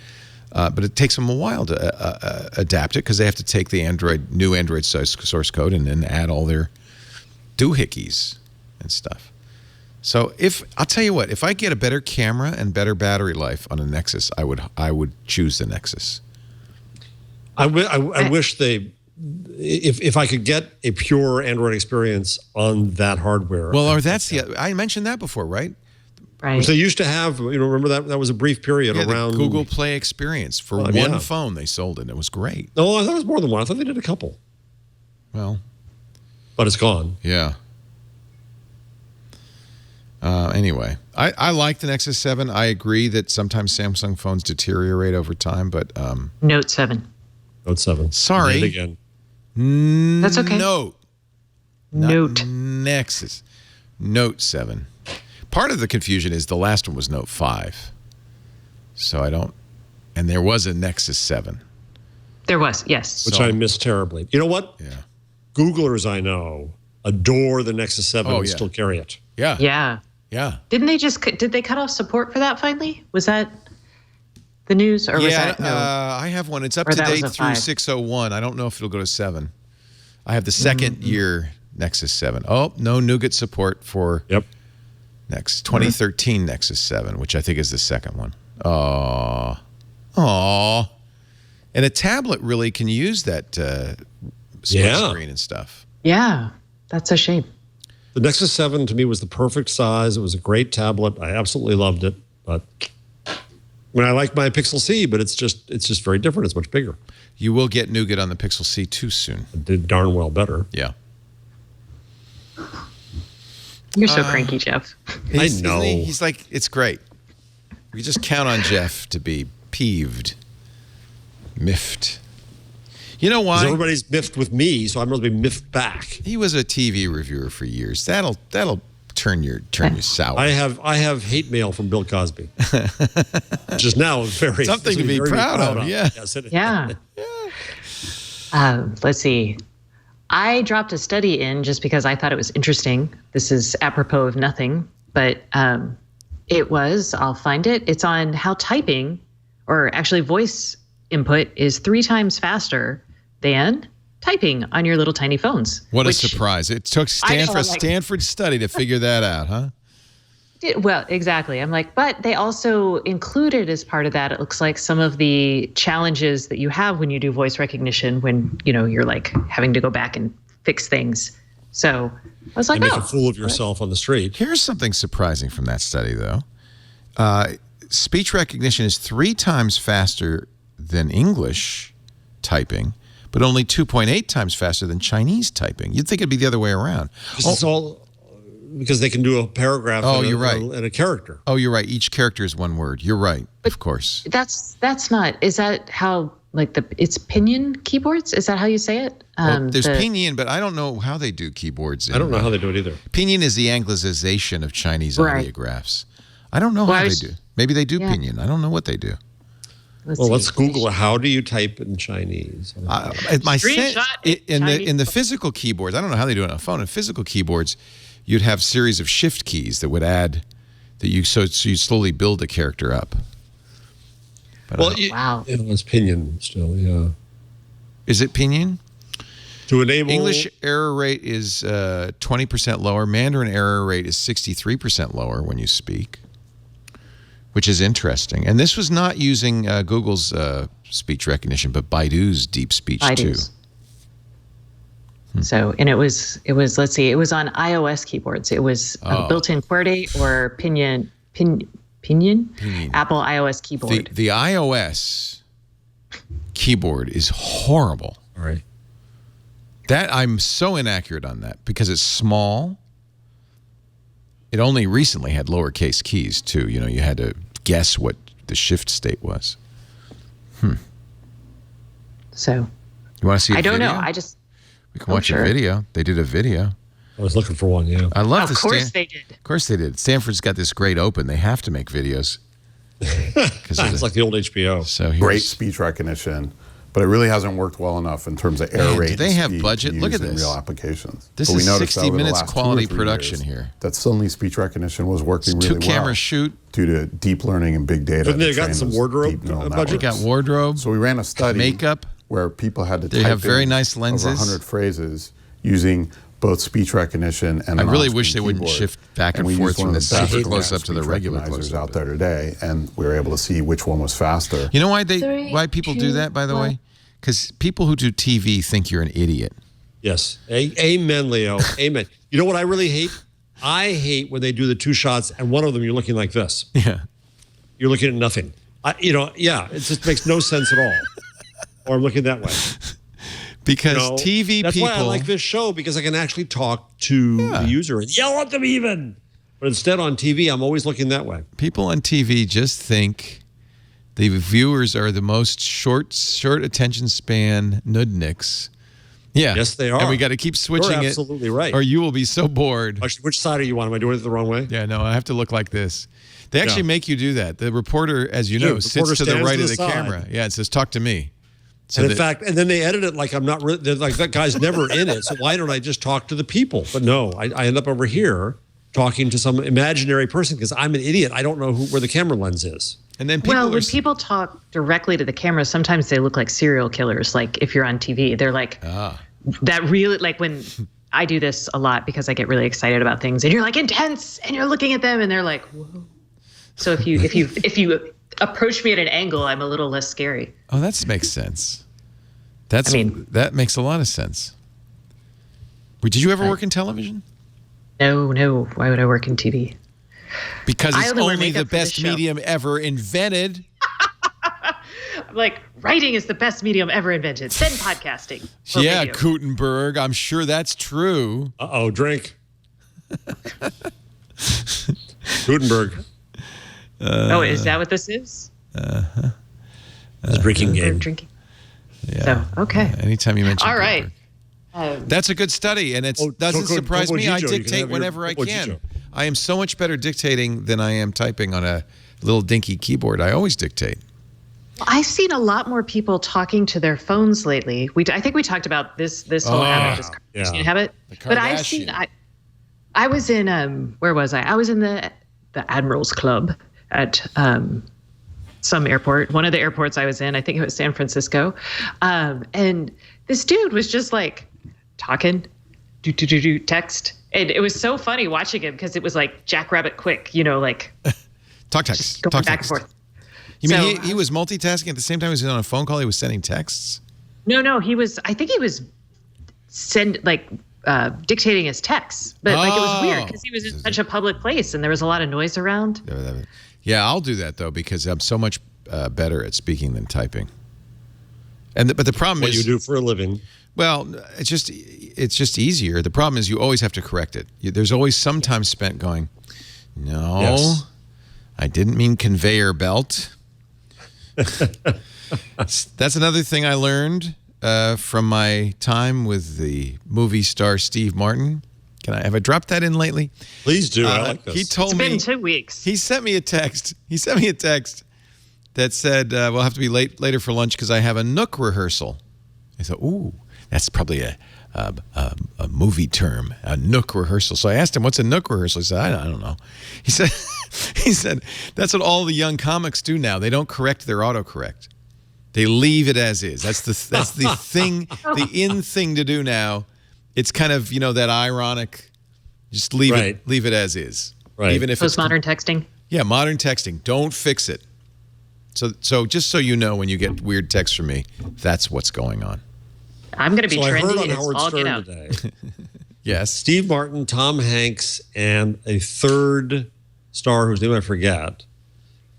But it takes them a while to adapt it because they have to take the new Android source code and then add all their doohickeys and stuff. So I'll tell you what, if I get a better camera and better battery life on a Nexus, I would choose the Nexus. I wish if I could get a pure Android experience on that hardware. Well, I mentioned that before, right? Right. Which they used to have, remember that was a brief period around the Google Play experience for one phone they sold it. It was great. No, I thought it was more than one. I thought they did a couple. Well, but it's gone. Yeah. Anyway, I like the Nexus 7. I agree that sometimes Samsung phones deteriorate over time, but Note 7. Note 7. Sorry. Again. That's okay. Note. Nexus. Note 7. Part of the confusion is the last one was Note 5. So and there was a Nexus 7. There was, yes. Which I missed terribly. You know what? Yeah. Googlers I know adore the Nexus 7 and still carry it. Yeah. Yeah. Yeah. Did they cut off support for that finally? Was that the news or was that no? I have one. It's up to date through 601. I don't know if it'll go to 7. I have the second year Nexus 7. Oh, no Nougat support for Nexus 2013 Nexus 7, which I think is the second one. Aww. And a tablet really can use that split screen and stuff. Yeah, that's a shame. The Nexus 7 to me was the perfect size. It was a great tablet. I absolutely loved it, but I mean, I like my Pixel C, but it's just very different. It's much bigger. You will get Nougat on the Pixel C too soon. It did darn well better. Yeah. You're so cranky, Jeff. I know. He's like, it's great. We just count on Jeff to be peeved, miffed. You know why? Everybody's miffed with me, so I'm going to be miffed back. He was a TV reviewer for years. That'll turn you sour. I have hate mail from Bill Cosby, which is now very something to be proud of. Yeah. Yes, it is. Yeah. Let's see. I dropped a study in just because I thought it was interesting. This is apropos of nothing, but I'll find it. It's on how typing, or actually voice input, is 3 times faster than typing on your little tiny phones. What a surprise. It took Stanford study to figure that out, huh? Well, exactly. I'm like, but they also included as part of that, it looks like, some of the challenges that you have when you do voice recognition, when, you're like having to go back and fix things. So I was like, make a fool of yourself on the street. Here's something surprising from that study, though. Speech recognition is 3 times faster than English typing, but only 2.8 times faster than Chinese typing. You'd think it'd be the other way around. It's all because they can do a paragraph you're right. and a character. Oh, you're right. Each character is one word. You're right, of course. That's not, is that how, like, it's pinyin keyboards? Is that how you say it? There's pinyin, but I don't know how they do keyboards. I don't know how they do it either. Pinyin is the Anglicization of Chinese ideographs. I don't know how they do. Maybe they do pinyin. I don't know what they do. Let's Google how do you type in Chinese. In the physical keyboards, I don't know how they do it on a phone. In physical keyboards, you'd have series of shift keys that would add that you slowly build a character up. But wow, it's pinyin still. Yeah, is it pinyin? To enable English error rate is 20% lower. Mandarin error rate is 63% lower when you speak, which is interesting. And this was not using Google's speech recognition, but Baidu's deep speech too. So, and it was, let's see, it was on iOS keyboards. It was built-in QWERTY or Pinyin, Apple iOS keyboard. The iOS keyboard is horrible. All right. That I'm so inaccurate on that because it's small. It only recently had lowercase keys too. You had to guess what the shift state was. So you want to see? I don't know. We can watch a video. They did a video. I was looking for one. Yeah. I love. Of course they did. Of course they did. Stanford's got this great open. They have to make videos. It's like the old HBO. So great speech recognition. But it really hasn't worked well enough in terms of error rate. Do they have budget? Look at this. Real applications. This is 60 minutes quality production here. That suddenly speech recognition was working really well. 2-camera shoot. Due to deep learning and big data. But they got some wardrobe budget. They got wardrobe. So we ran a study. Makeup. Where people had to type type have very nice lenses. over 100 phrases using both speech recognition and I really wish they wouldn't shift back and forth from the super close up to the regular close up out there today, and we were able to see which one was faster. You know why people do that, by the way? Because people who do TV think you're an idiot. Yes. Amen, Leo. Amen. You know what I really hate? I hate when they do the 2 shots and one of them you're looking like this. Yeah. You're looking at nothing. It just makes no sense at all. Or I'm looking that way. Because TV that's people... That's why I like this show, because I can actually talk to the user and yell at them even. But instead on TV, I'm always looking that way. People on TV just think the viewers are the most short attention span nudniks. Yeah. Yes, they are. And we got to keep switching You're absolutely right. Or you will be so bored. Which side are you on? Am I doing it the wrong way? Yeah, no, I have to look like this. They actually make you do that. The reporter, as you know, sits to the right of the camera. Yeah, it says, talk to me. So and in fact, and then they edit it like I'm not, like that guy's never in it. So why don't I just talk to the people? But no, I end up over here talking to some imaginary person because I'm an idiot. I don't know where the camera lens is. And then when people talk directly to the camera, sometimes they look like serial killers. Like if you're on TV, they're like that really, like when I do this a lot because I get really excited about things and you're like intense and you're looking at them and they're like, whoa. So if you approach me at an angle, I'm a little less scary. Oh, that makes sense. That makes a lot of sense. Did you ever work in television? No. Why would I work in TV? Because it's only the best medium ever invented. I'm like, writing is the best medium ever invented. Then podcasting. or Yeah, radio. Gutenberg. I'm sure that's true. Uh-oh, drink. Gutenberg. Oh, is that what this is? It's a drinking We're game. drinking. Yeah. So, okay. Anytime you mention All right. Gutenberg. That's a good study, and it doesn't Topo- surprise Topo me. I Chico, you can dictate have your whenever I Topo can. Chico. I am so much better dictating than I am typing on a little dinky keyboard. I always dictate. I've seen a lot more people talking to their phones lately. I think we talked about this whole habit, this yeah. habit. But I've seen. I was in where was I? I was in the Admirals Club at some airport. One of the airports I was in, I think it was San Francisco, and this dude was just like talking, text, and it was so funny watching him because it was like Jackrabbit quick, like Talk text. going Talk back text. and forth. You mean So- he was multitasking at the same time he was on a phone call? He was sending texts? No, he was. I think he was dictating his texts, but like it was weird because he was in such a public place and there was a lot of noise around. Yeah, I'll do that, though, because I'm so much better at speaking than typing. But the problem What is... you do for a living. Well, it's just easier. The problem is you always have to correct it. There's always some time spent going, no, Yes. I didn't mean conveyor belt. That's another thing I learned from my time with the movie star Steve Martin. Have I dropped that in lately? Please do. I like this. He told It's me been 2 weeks. he sent me a text. That said, we'll have to be later for lunch because I have a Nook rehearsal. I thought, ooh, that's probably a movie term, a Nook rehearsal. So I asked him, what's a Nook rehearsal? He said, I don't know. He said, that's what all the young comics do now. They don't correct their autocorrect. They leave it as is. That's the thing, the in thing to do now. It's kind of, that ironic, just leave it as is. Right. Even if it's Postmodern texting. yeah, modern texting. Don't fix it. So just so you know, when you get weird texts from me, that's what's going on. I'm going to be So I heard trendy. on It's Howard all get Stern out. today, Yes. Steve Martin, Tom Hanks, and a third star whose name I forget,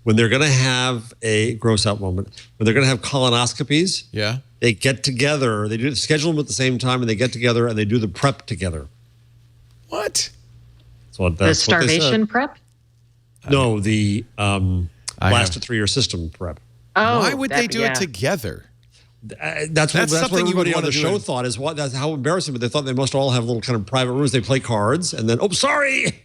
when they're going to have a gross out moment, when they're going to have colonoscopies, Yeah. they get together. They do schedule them at the same time, and they get together and they do the prep together. What? That's what The they starvation said. prep? No, the blast have- to 3-year system prep. Oh, Why would they do yeah. it together? That's what something you would everybody on wanna the do show in- thought is what. That's how embarrassing. But they thought they must all have little kind of private rooms. They play cards, and then sorry,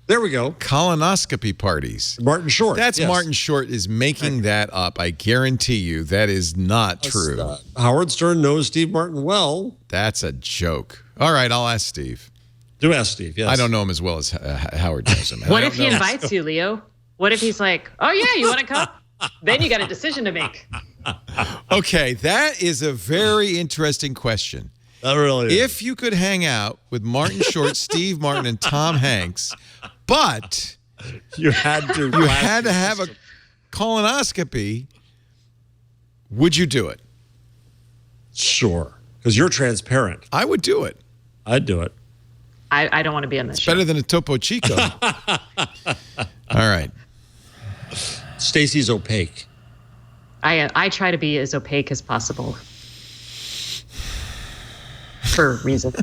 there we go. Colonoscopy parties. Martin Short. That's yes. Martin Short is making that up. I guarantee you that is not true. Howard Stern knows Steve Martin well. That's a joke. All right, I'll ask Steve. Do ask Steve. Yes, I don't know him as well as Howard knows him. What I if don't he know- invites you, Leo? What if he's like, oh, yeah, you want to come? Then you got a decision to make. Okay, that is a very interesting question. That really. Is. If you could hang out with Martin Short, Steve Martin, and Tom Hanks, but you had to, you had to have a colonoscopy, would you do it? sure, because you're transparent. I would do it. I'd do it. I don't want to be on this show. Better than a Topo Chico. All right. Stacey's opaque. I try to be as opaque as possible for reasons.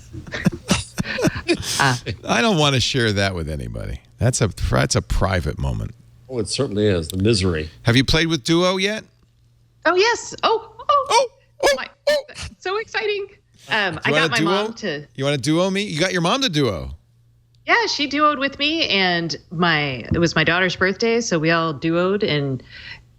I don't want to share that with anybody. That's a private moment. Oh, it certainly is. The misery. Have you played with Duo yet? Oh, yes. Oh, my, so exciting. I want got a my duo? mom to... You want to duo me? You got your mom to duo. Yeah, she duoed with me, and it was my daughter's birthday, so we all duoed, and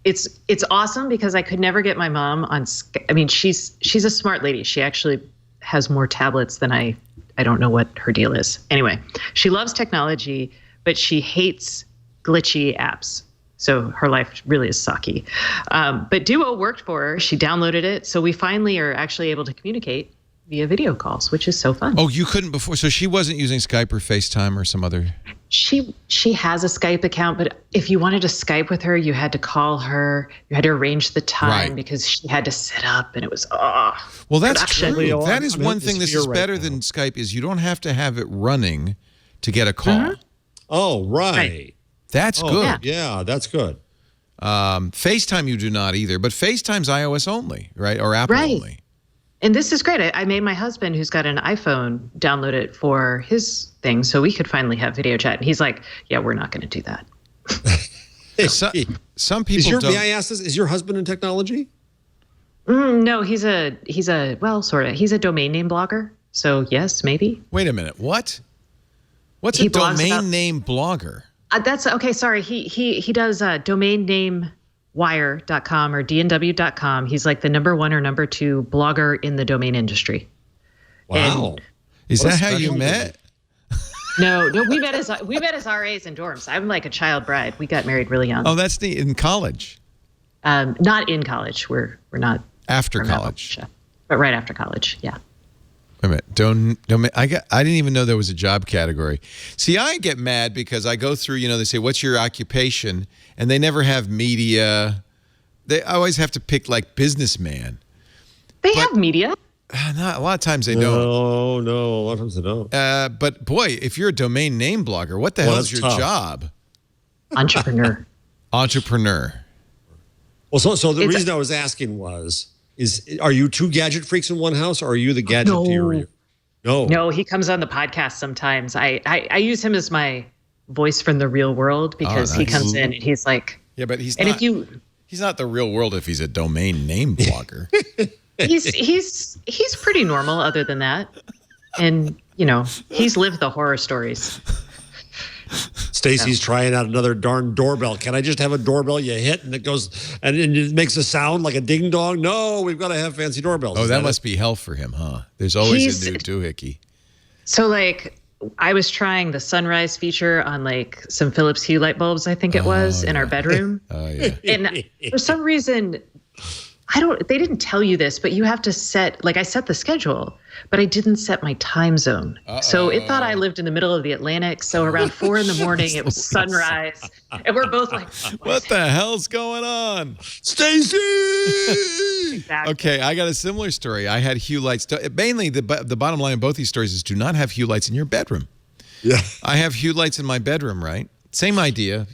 it's awesome because I could never get my mom on. I mean, she's a smart lady. She actually has more tablets than I don't know what her deal is. Anyway, she loves technology, but she hates glitchy apps. So her life really is sucky. But Duo worked for her. She downloaded it, so we finally are actually able to communicate via video calls, which is so fun. Oh, you couldn't before, so she wasn't using Skype or FaceTime or some other. She has a Skype account, but if you wanted to Skype with her, you had to call her. You had to arrange the time Right. because she had to set up, and it was Well, that's production. true. Leo, That is I'm in one this thing. This fear is right better now. than Skype. Is you don't have to have it running to get a call. Mm-hmm. Oh, right. Right. That's good. yeah. Yeah, that's good. FaceTime you do not either, but FaceTime's iOS only, right? Or Apple Right. only. And this is great. I made my husband, who's got an iPhone, download it for his thing so we could finally have video chat. And he's like, yeah, we're not going to do that. Some people don't. May I ask this? Is your husband in technology? No, he's a well, sort of. He's a domain name blogger. So yes, maybe. Wait a minute. What? What's He a blogs domain about- name blogger? That's okay. Sorry. He does domain name wire.com or dnw.com. He's like the #1 or #2 blogger in the domain industry. Wow. Is What a that how you special met? No, we met as RAs in dorms. I'm like a child bride. We got married really young. Oh, that's in college. Not in college. We're not After we're not college. but right after college. Yeah. Wait a minute. I didn't even know there was a job category. See, I get mad because I go through, they say, what's your occupation? And they never have media. They always have to pick like businessman. They have media. Not a lot of times they don't. No, a lot of times they don't. But boy, if you're a domain name blogger, what the hell is that's your tough. job? Entrepreneur. Entrepreneur. Well, so the It's- reason I was asking are you two gadget freaks in one house, or are you the gadgeteer? No. No, he comes on the podcast sometimes. I use him as my voice from the real world because he nice. comes in and he's like, Yeah, but he's and not. if you, He's not the real world if he's a domain name blogger. he's pretty normal other than that. And, he's lived the horror stories. Stacey's trying out another darn doorbell. Can I just have a doorbell you hit and it goes and it makes a sound like a ding dong? No, we've got to have fancy doorbells. Oh, Is that it? must be hell for him, huh? There's always He's- a new doohickey. So like I was trying the sunrise feature on like some Philips Hue light bulbs, I think it was, in our bedroom. Oh, yeah. And for some reason, they didn't tell you this, but you have to I set the schedule, but I didn't set my time zone. So it thought I lived in the middle of the Atlantic. So around 4 a.m, it was sunrise. And we're both like, What the hell's going on? Stacey! Exactly. Okay, I got a similar story. I had hue lights. Mainly, the bottom line of both these stories is do not have hue lights in your bedroom. Yeah. I have hue lights in my bedroom, right? Same idea,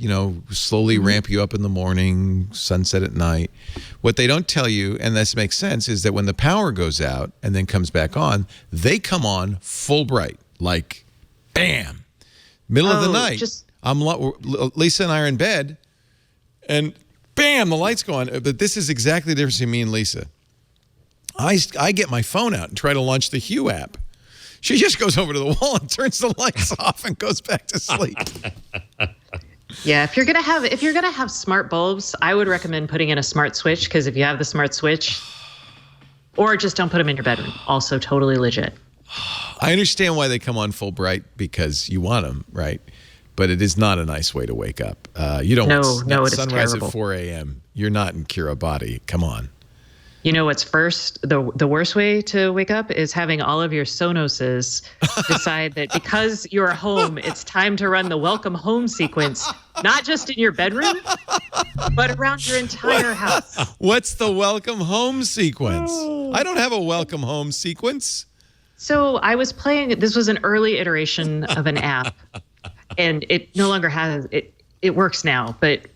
slowly ramp you up in the morning, sunset at night. What they don't tell you, and this makes sense, is that when the power goes out and then comes back on, they come on full bright, like bam, middle of the night. Lisa and I are in bed, and bam, the lights go on. But this is exactly the difference between me and Lisa. I get my phone out and try to launch the Hue app. She just goes over to the wall and turns the lights off and goes back to sleep. Yeah, if you're gonna have smart bulbs, I would recommend putting in a smart switch because if you have the smart switch, or just don't put them in your bedroom. Also, totally legit. I understand why they come on full bright because you want them, right? But it is not a nice way to wake up. You don't want No, it is sunrise terrible. at 4 a.m. You're not in Kiribati. Come on. You know what's first? The worst way to wake up is having all of your Sonoses decide that because you're home, it's time to run the welcome home sequence, not just in your bedroom, but around your entire house. What's the welcome home sequence? I don't have a welcome home sequence. So I was playing, this was an early iteration of an app, and it no longer has, it works now, but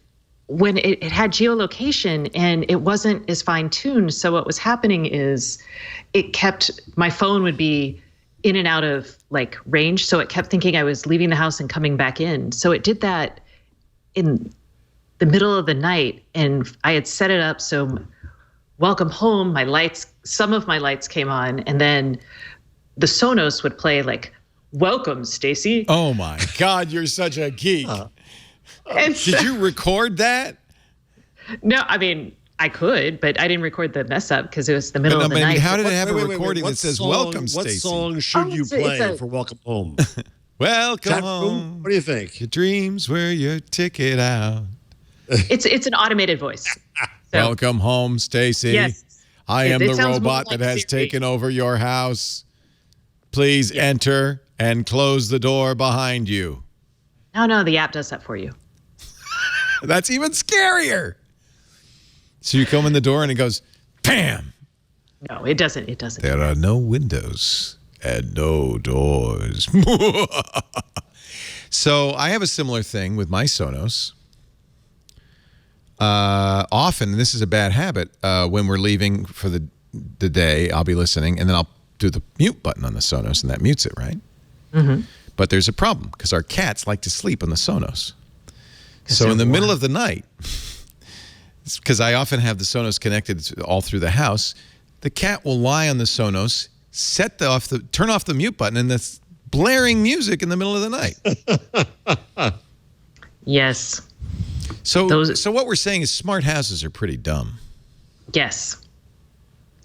when it had geolocation and it wasn't as fine tuned. So what was happening is my phone would be in and out of like range. So it kept thinking I was leaving the house and coming back in. So it did that in the middle of the night. And I had set it up. So welcome home, some of my lights came on, and then the Sonos would play like, welcome, Stacey. Oh my God, you're such a geek. And Did you record that? No, I mean, I could, but I didn't record the mess up because it was the middle of the night. How did it have a Wait, recording what that says song- welcome, Stacey? What song should you it's play for Welcome Home? Welcome Chat home. room? What do you think? Your dreams were your ticket out. It's an automated voice. So, Welcome home, Stacey. Yes. I It am the sounds more robot like that has Siri. taken over your house. Please enter and close the door behind you. No, the app does that for you. That's even scarier. So you come in the door and it goes, bam. No, it doesn't. It doesn't. There are no windows and no doors. So I have a similar thing with my Sonos. often, and this is a bad habit, when we're leaving for the day, I'll be listening, and then I'll do the mute button on the Sonos, and that mutes it, right? Mm-hmm. But there's a problem, because our cats like to sleep on the Sonos. So in the middle of the night, because I often have the Sonos connected all through the house, the cat will lie on the Sonos, turn off the mute button, and that's blaring music in the middle of the night. Yes. So what we're saying is smart houses are pretty dumb. Yes.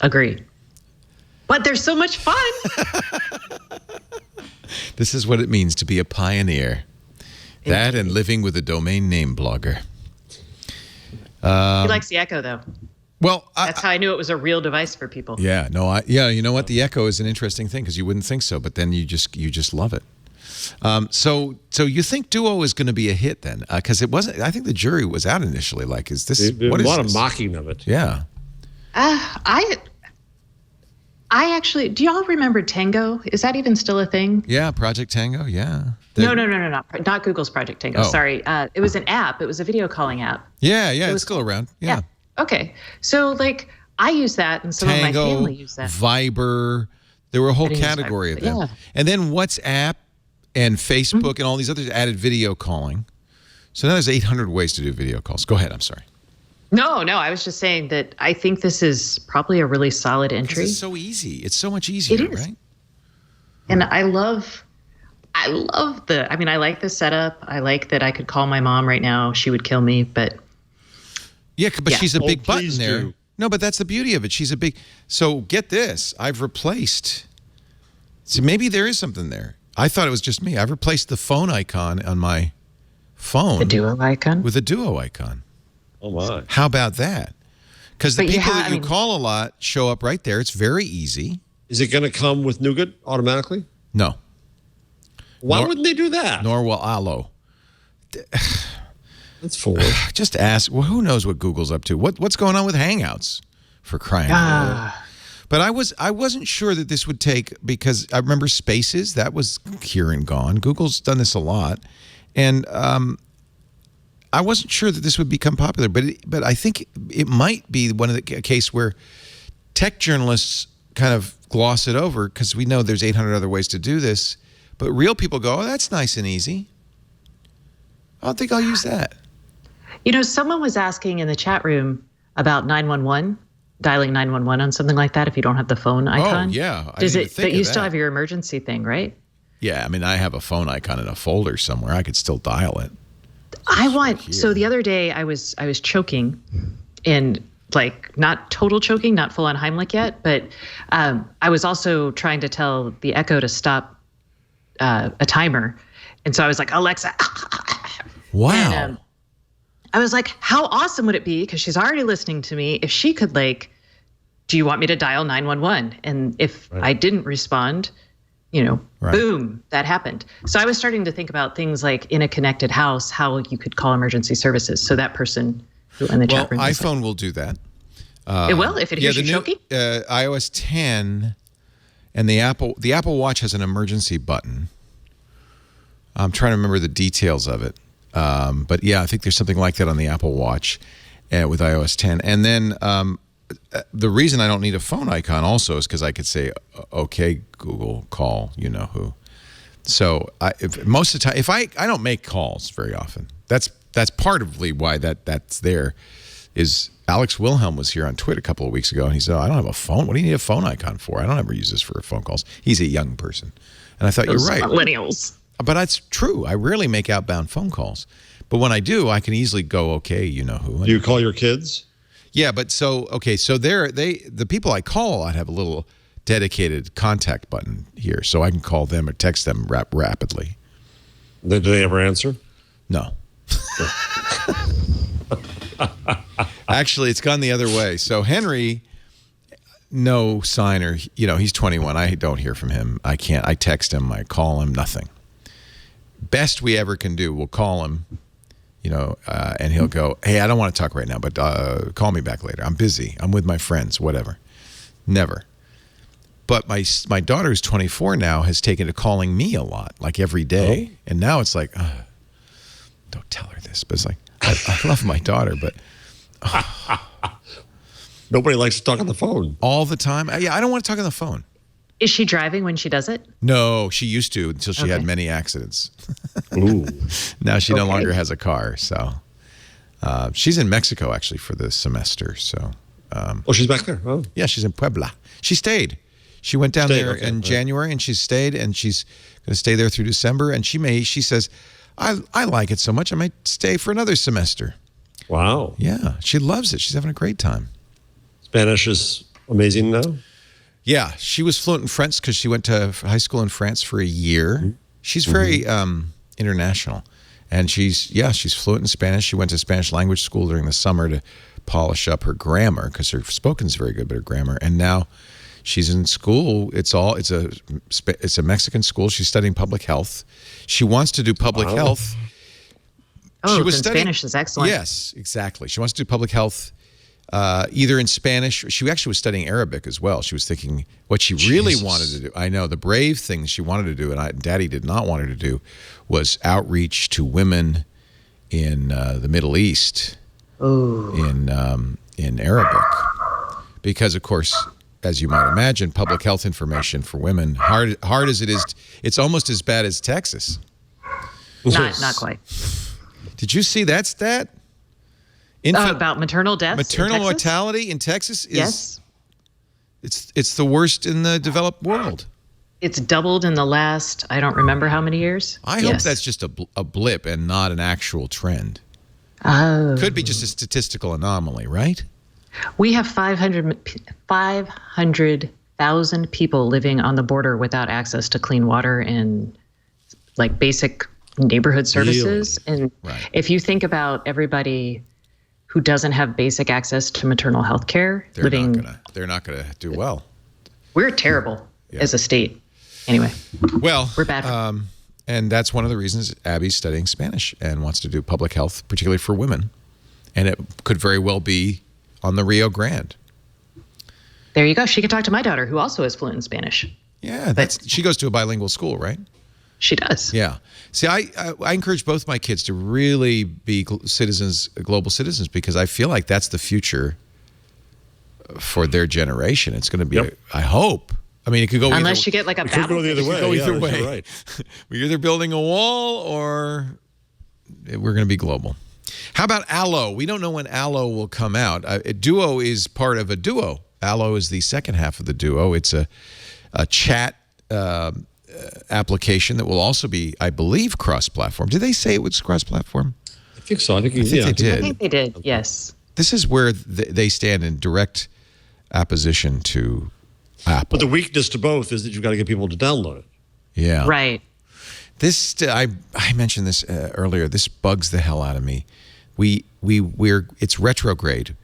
Agreed. But they're so much fun. This is what it means to be a pioneer. That and living with a domain name blogger. He likes the Echo, though. Well, that's how I knew it was a real device for people. Yeah, you know what? The Echo is an interesting thing because you wouldn't think so, but then you just love it. So you think Duo is going to be a hit then? Because it wasn't. I think the jury was out initially. Like, is this? There's a lot of mocking of it. Yeah. I actually. Do y'all remember Tango? Is that even still a thing? Yeah, Project Tango. Yeah. No, not Google's Project Tango. Sorry, it was an app. It was a video calling app. Yeah, it's still around. Yeah. Okay, so like I use that, and some of my family use that. Viber. There were a whole category of them. Yeah. And then WhatsApp and Facebook and all these others added video calling. So now there's 800 ways to do video calls. Go ahead. I'm sorry. No, I was just saying that I think this is probably a really solid entry. It's so easy. It's so much easier, right? And I like the setup. I like that I could call my mom right now. She would kill me, but. Yeah, but she's a big button there. Do. No, but that's the beauty of it. She's a big. So get this. I've replaced. So maybe there is something there. I thought it was just me. I've replaced the phone icon on my phone. The Duo icon? With a Duo icon. Oh, my. How about that? Because the people that you call a lot show up right there. It's very easy. Is it going to come with Nougat automatically? No. Why wouldn't they do that? Nor will Allo. That's foolish. Just ask. Well, who knows what Google's up to? What's going on with Hangouts? For crying out loud. But I wasn't sure that this would take, because I remember Spaces, that was here and gone. Google's done this a lot, and I wasn't sure that this would become popular. But I think it might be one of the case where tech journalists kind of gloss it over because we know there's 800 other ways to do this. But real people go, oh, that's nice and easy. I don't think I'll use that. You know, someone was asking in the chat room about 911. Dialing 911 on something like that if you don't have the phone icon. Oh, yeah. But you still have your emergency thing, right? Yeah, I mean, I have a phone icon in a folder somewhere. I could still dial it. So the other day I was choking, and like not total choking, not full on Heimlich yet, but I was also trying to tell the Echo to stop a timer. And so I was like, Alexa. Wow. And, I was like, how awesome would it be, because she's already listening to me, if she could do you want me to dial 911? And if I didn't respond, boom, that happened. So I was starting to think about things like in a connected house, how you could call emergency services. So that person who in the chat room. iPhone will do that. It will if it hears you choking? iOS 10 and the Apple Watch has an emergency button. I'm trying to remember the details of it. But yeah, I think there's something like that on the Apple Watch with iOS 10. And then the reason I don't need a phone icon also is because I could say, okay, Google, call you-know-who. So most of the time, if I don't make calls very often. That's partly why that's there. Is Alex Wilhelm was here on Twitter a couple of weeks ago, and he said, I don't have a phone. What do you need a phone icon for? I don't ever use this for phone calls. He's a young person. And I thought, you're right. Millennials. But that's true. I rarely make outbound phone calls. But when I do, I can easily go, okay, you-know-who. Do you call your kids? Yeah, but so the people I call, I have a little dedicated contact button here, so I can call them or text them rapidly. Do they ever answer? No. Actually, it's gone the other way. So Henry, no signer. He's 21. I don't hear from him. I can't. I text him. I call him. Nothing. Best we ever can do, we'll call him, and he'll go, hey, I don't want to talk right now, but call me back later. I'm busy. I'm with my friends, whatever. Never. But my daughter, who's 24 now, has taken to calling me a lot, like every day. Oh. And now it's like, don't tell her this. But it's like, I love my daughter, but Nobody likes to talk on the phone. All the time. Yeah, I don't want to talk on the phone. Is she driving when she does it? No, she used to until she had Okay. many accidents. Ooh. Now she no Okay. longer has a car. So she's in Mexico, actually, for the semester. So, Oh, she's back there. Oh. yeah, she's in Puebla. She stayed. She went down Stayed, there okay, in right. January, and she stayed, and she's going to stay there through December. And she says, I like it so much, I might stay for another semester. Wow. Yeah, she loves it. She's having a great time. Spanish is amazing now. Yeah, she was fluent in French because she went to high school in France for a year. She's very international, and she's fluent in Spanish. She went to Spanish language school during the summer to polish up her grammar because her spoken's very good, but her grammar. And now she's in school. It's a Mexican school. She's studying public health. She wants to do public health. Oh, She was then studying- Spanish is excellent. Yes, exactly. She wants to do public health either in Spanish. She actually was studying Arabic as well. She was thinking what she really wanted to do. I know the brave thing she wanted to do, and Daddy did not want her to do, was outreach to women in the Middle East in Arabic. Because, of course, as you might imagine, public health information for women, hard as it is, it's almost as bad as Texas. Not quite. Did you see that stat? About maternal deaths. in Maternal Texas? mortality in Texas is Yes. it's the worst in the developed world. It's doubled in the last, I don't remember how many years. I hope Yes. that's just a blip and not an actual trend. Oh. Could be just a statistical anomaly, right? We have 500,000 people living on the border without access to clean water and like basic neighborhood services. And Right. if you think about everybody who doesn't have basic access to maternal health care living, They're not gonna do well. we're terrible as a state. Anyway, Well, we're bad. and that's one of the reasons Abby's studying Spanish and wants to do public health, particularly for women. And it could very well be on the Rio Grande. There you go. She could talk to my daughter, who also is fluent in Spanish. Yeah, she goes to a bilingual school, right? She does. Yeah. See, I encourage both my kids to really be global citizens, because I feel like that's the future for their generation. It's going to be, I hope. I mean, it could go Unless you get like a It could go battle. the other way. go either Yeah, way. you're right. We're either building a wall or we're going to be global. How about Allo? We don't know when Allo will come out. Duo is part of a Duo. Allo is the second half of the Duo. It's a chat application that will also be, I believe, cross-platform. Did they say it was cross-platform? I think so. I think, they did. I think they did. Yes. This is where they stand in direct opposition to Apple. But the weakness to both is that you've got to get people to download it. Yeah. Right. This I mentioned this earlier. This bugs the hell out of me. It's retrograde.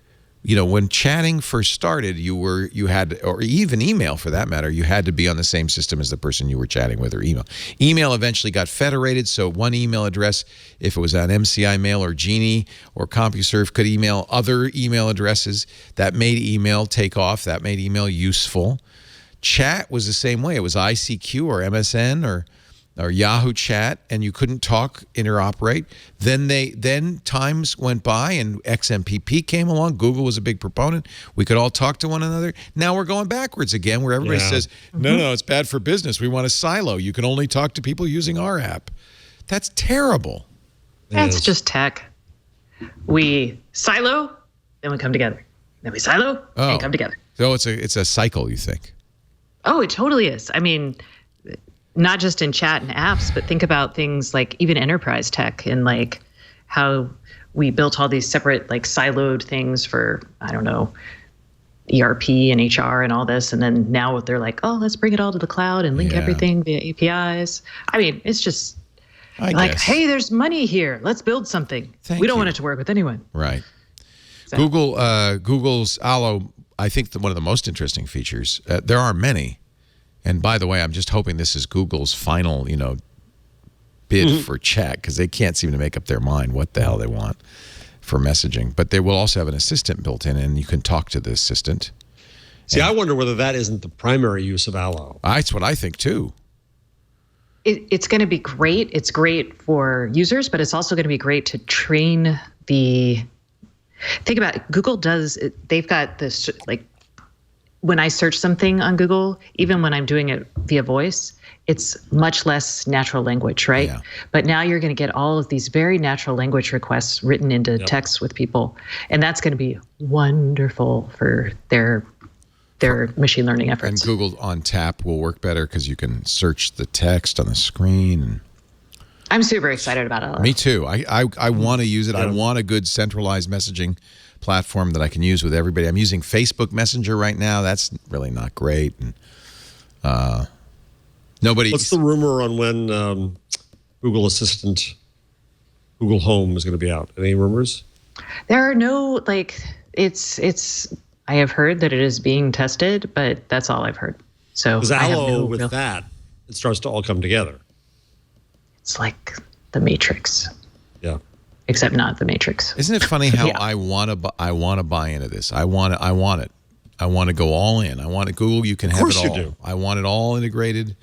You know, when chatting first started, you had, or even email for that matter, you had to be on the same system as the person you were chatting with, or email. Email eventually got federated, so one email address, if it was on MCI Mail or Genie or CompuServe, could email other email addresses. That made email take off. That made email useful. Chat was the same way. It was ICQ or MSN or Yahoo Chat, and you couldn't talk, interoperate. Then times went by, and XMPP came along. Google was a big proponent. We could all talk to one another. Now we're going backwards again, where everybody says, no, it's bad for business. We want a silo. You can only talk to people using our app. That's terrible. That's just tech. We silo, then we come together. Then we silo, and come together. So it's a cycle, you think? Oh, it totally is. I mean, not just in chat and apps, but think about things like even enterprise tech and like how we built all these separate like siloed things for, I don't know, ERP and HR and all this. And then now they're like, oh, let's bring it all to the cloud and link everything via APIs. I mean, it's just like, hey, there's money here. Let's build something. We don't want it to work with anyone. Right. So. Google's Allo, I think one of the most interesting features, there are many. And by the way, I'm just hoping this is Google's final, bid for chat, because they can't seem to make up their mind what the hell they want for messaging. But they will also have an assistant built in, and you can talk to the assistant. See, I wonder whether that isn't the primary use of Allo. That's what I think, too. It's going to be great. It's great for users, but it's also going to be great to train the Think about it. Google does, they've got this, like, when I search something on Google, even when I'm doing it via voice, it's much less natural language, right? Yeah. But now you're going to get all of these very natural language requests written into text with people. And that's going to be wonderful for their machine learning efforts. And Google on tap will work better because you can search the text on the screen. And I'm super excited about it. me too. I want to use it. I want a good centralized messaging platform that I can use with everybody. I'm using Facebook Messenger right now. That's really not great. And nobody. What's the rumor on when Google Assistant, Google Home is going to be out? Any rumors? There are no, like, it's. I have heard that it is being tested, but that's all I've heard. So Because I have Allo, no with real- that, it starts to all come together. It's like the Matrix, Yeah. except not the Matrix. Isn't it funny how Yeah. I want to buy into this? I want it. I want to go all in. I want it. Google, you can have course it you all. do. I want it all integrated.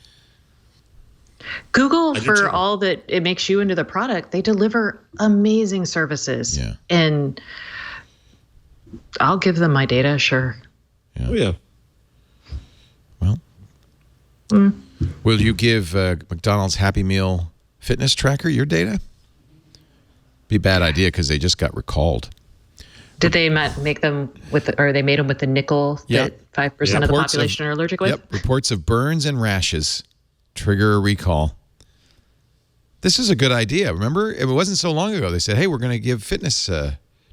Google, do for too. all that it makes you into the product, they deliver amazing services. Yeah. And I'll give them my data, sure. Yeah. Oh, yeah. Well, will you give McDonald's Happy Meal fitness tracker your data? Be a bad idea because they just got recalled. Did they make them with, or they made them with the nickel Yeah. that 5% of the Reports population are allergic with? Yep. Reports of burns and rashes trigger a recall. This is a good idea. Remember, it wasn't so long ago. They said, hey, we're going to give fitness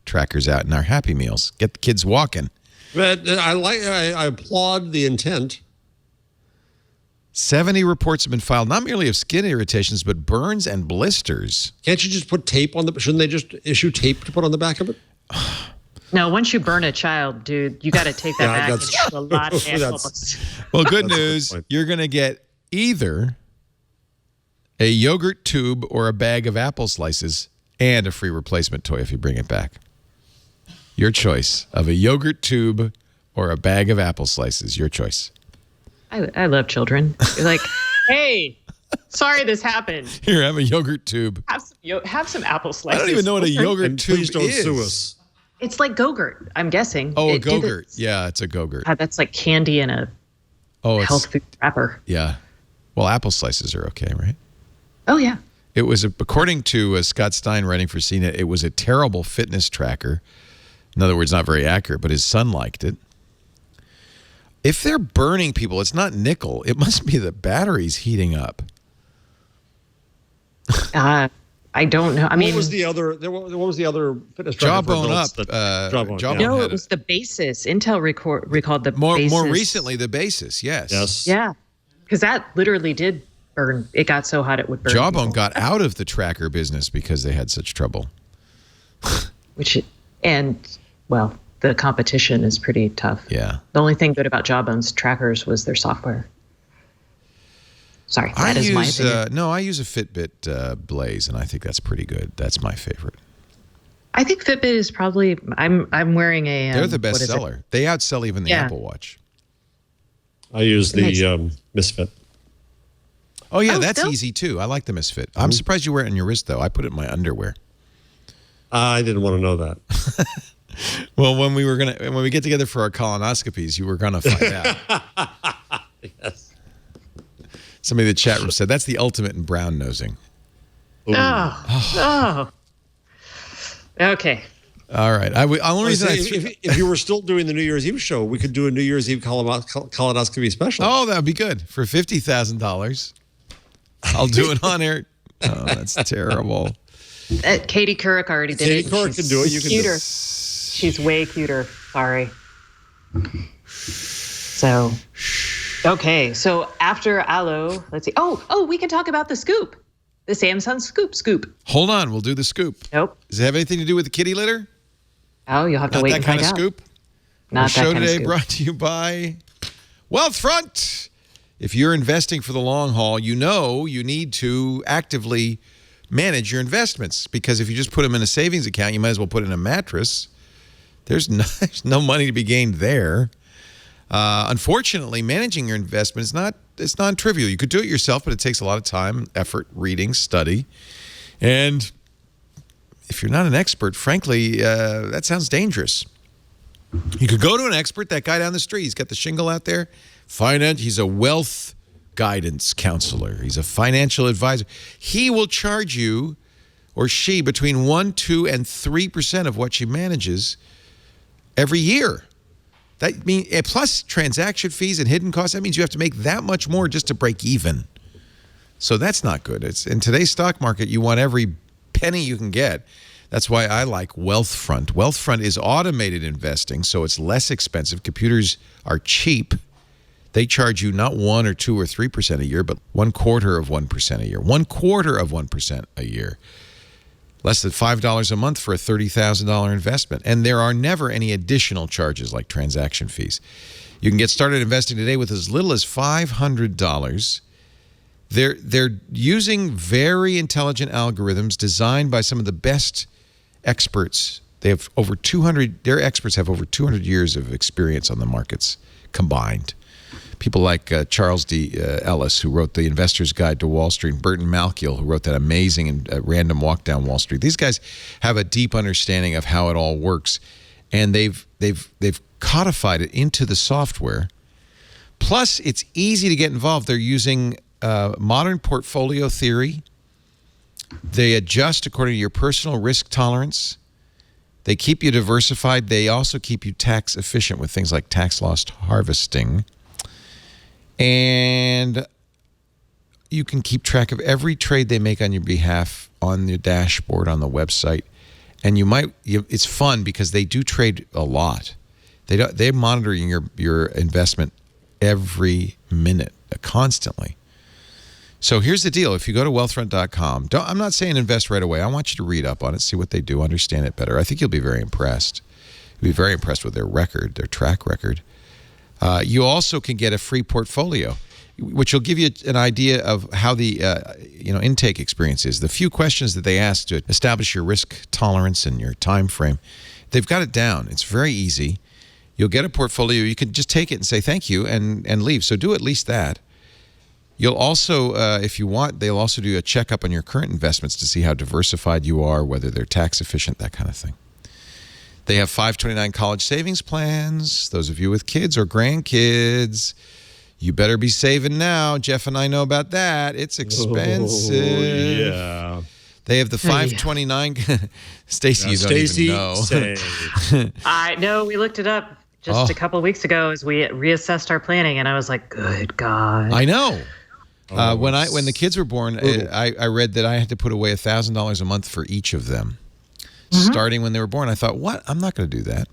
trackers out in our Happy Meals. Get the kids walking. But I applaud the intent. 70 reports have been filed, not merely of skin irritations, but burns and blisters. Can't you just put tape on the? Shouldn't they just issue tape to put on the back of it? No, once you burn a child, dude, you got to take that Yeah, back and that's- do a lot of that's- animals. Well, good That's a good news. point. You're going to get either a yogurt tube or a bag of apple slices and a free replacement toy if you bring it back. Your choice of a yogurt tube or a bag of apple slices. Your choice. I love children. You're like, hey, sorry this happened. Here, have a yogurt tube. Have some apple I slices. don't even know what a yogurt And tube please don't is. sue us. It's like Gogurt, I'm guessing. Oh, a It did Gogurt. it- Yeah, it's a Gogurt. That's like candy in a Oh, health it's food wrapper. yeah. Well, apple slices are okay, right? Oh, yeah. It was, according to Scott Stein writing for CNET, it was a terrible fitness tracker. In other words, not very accurate, but his son liked it. If they're burning people, it's not nickel. It must be the batteries heating up. I don't know. I mean, What was the other? What was the other fitness tracker for Jawbone adults up, Jawbone. Jawbone. Yeah. no, had it was the basis. Intel recalled the More basis. recently, the basis, yes. Yes. Yeah. Because that literally did burn. It got so hot it would burn. Jawbone people. got out of the tracker business because they had such trouble. Well, the competition is pretty tough. Yeah. The only thing good about Jawbone's trackers was their software. Sorry, I that is my use opinion. I use a Fitbit Blaze, and I think that's pretty good. That's my favorite. I think Fitbit is probably. I'm wearing a. They're the what best is it? seller. They outsell even the Yeah. Apple Watch. I use Makes- the Misfit. Oh yeah, Oh, that's still? easy too. I like the Misfit. I'm surprised you wear it on your wrist though. I put it in my underwear. I didn't want to know that. Well, when we get together for our colonoscopies, you were gonna find out. Yes. Somebody in the chat room said that's the ultimate in brown nosing. Oh. Okay. All right. Only reason I If you were still doing the New Year's Eve show, we could do a New Year's Eve colonoscopy special. Oh, that would be good for $50,000. I'll do it on air. Oh, that's terrible. Katie Couric already did Katie it. Couric can do it. You can do cuter. it. She's way cuter. Sorry. So, okay. So after Allo, let's see. Oh, we can talk about the Scoop, the Samsung Scoop. Hold on. We'll do the scoop. Nope. Does it have anything to do with the kitty litter? Oh, you'll have to Not wait that and kind find of out. scoop. Not Our that show kind of today scoop. brought to you by Wealthfront. If you're investing for the long haul, you know you need to actively manage your investments because if you just put them in a savings account, you might as well put it in a mattress. There's no money to be gained there. Unfortunately, managing your investment it's non-trivial. You could do it yourself, but it takes a lot of time, effort, reading, study. And if you're not an expert, frankly, that sounds dangerous. You could go to an expert, that guy down the street. He's got the shingle out there. He's a wealth guidance counselor. He's a financial advisor. He will charge you or she between 1%, 2%, and 3% of what she manages every year. That means plus transaction fees and hidden costs. That means you have to make that much more just to break even. So that's not good. It's in today's stock market, you want every penny you can get. That's why I like Wealthfront. Wealthfront is automated investing, so it's less expensive. Computers are cheap. They charge you not 1 or 2 or 3% a year, but 1/4% a year. 1/4% a year. Less than $5 a month for a $30,000 investment. And there are never any additional charges like transaction fees. You can get started investing today with as little as $500. They're using very intelligent algorithms designed by some of the best experts. Their experts have over 200 years of experience on the markets combined. People like Charles D. Ellis, who wrote The Investor's Guide to Wall Street, and Burton Malkiel, who wrote that amazing Random Walk Down Wall Street. These guys have a deep understanding of how it all works, and they've codified it into the software. Plus, it's easy to get involved. They're using modern portfolio theory. They adjust according to your personal risk tolerance. They keep you diversified. They also keep you tax efficient with things like tax loss harvesting. And you can keep track of every trade they make on your behalf on your dashboard on the website. And it's fun because they do trade a lot. They're monitoring your investment every minute, constantly. So here's the deal. If you go to wealthfront.com, I'm not saying invest right away. I want you to read up on it, see what they do, understand it better. I think you'll be very impressed. You'll be very impressed with their record, their track record. You also can get a free portfolio, which will give you an idea of how the intake experience is. The few questions that they ask to establish your risk tolerance and your time frame, they've got it down. It's very easy. You'll get a portfolio. You can just take it and say thank you and leave. So do at least that. You'll also, if you want, they'll also do a checkup on your current investments to see how diversified you are, whether they're tax efficient, that kind of thing. They have 529 college savings plans. Those of you with kids or grandkids, you better be saving now. Jeff and I know about that. It's expensive. Oh, yeah. They have the 529. Stacey, you don't even know. I know. We looked it up just a couple of weeks ago as we reassessed our planning, and I was like, good God. I know. When the kids were born, I read that I had to put away $1,000 a month for each of them. Starting when they were born. I thought, what? I'm not going to do that.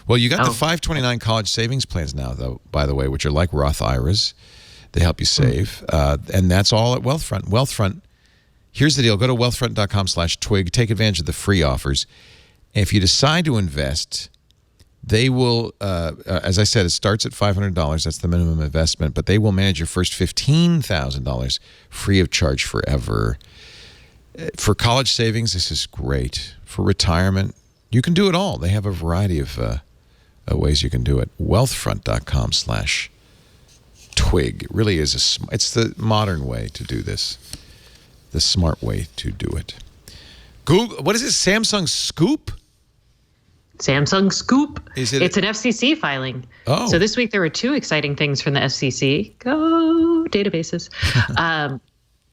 Well, you got the 529 college savings plans now, though, by the way, which are like Roth IRAs. They help you save. And that's all at Wealthfront. Wealthfront, here's the deal. Go to wealthfront.com/twig. Take advantage of the free offers. And if you decide to invest, they will, as I said, it starts at $500. That's the minimum investment. But they will manage your first $15,000 free of charge forever. For college savings, this is great. For retirement, you can do it all. They have a variety of ways you can do it. Wealthfront.com/twig. It really is it's the modern way to do this. The smart way to do it. Google, what is it? Samsung Scoop? Samsung Scoop. Is it? It's an FCC filing. Oh. So this week there were two exciting things from the FCC. Go databases.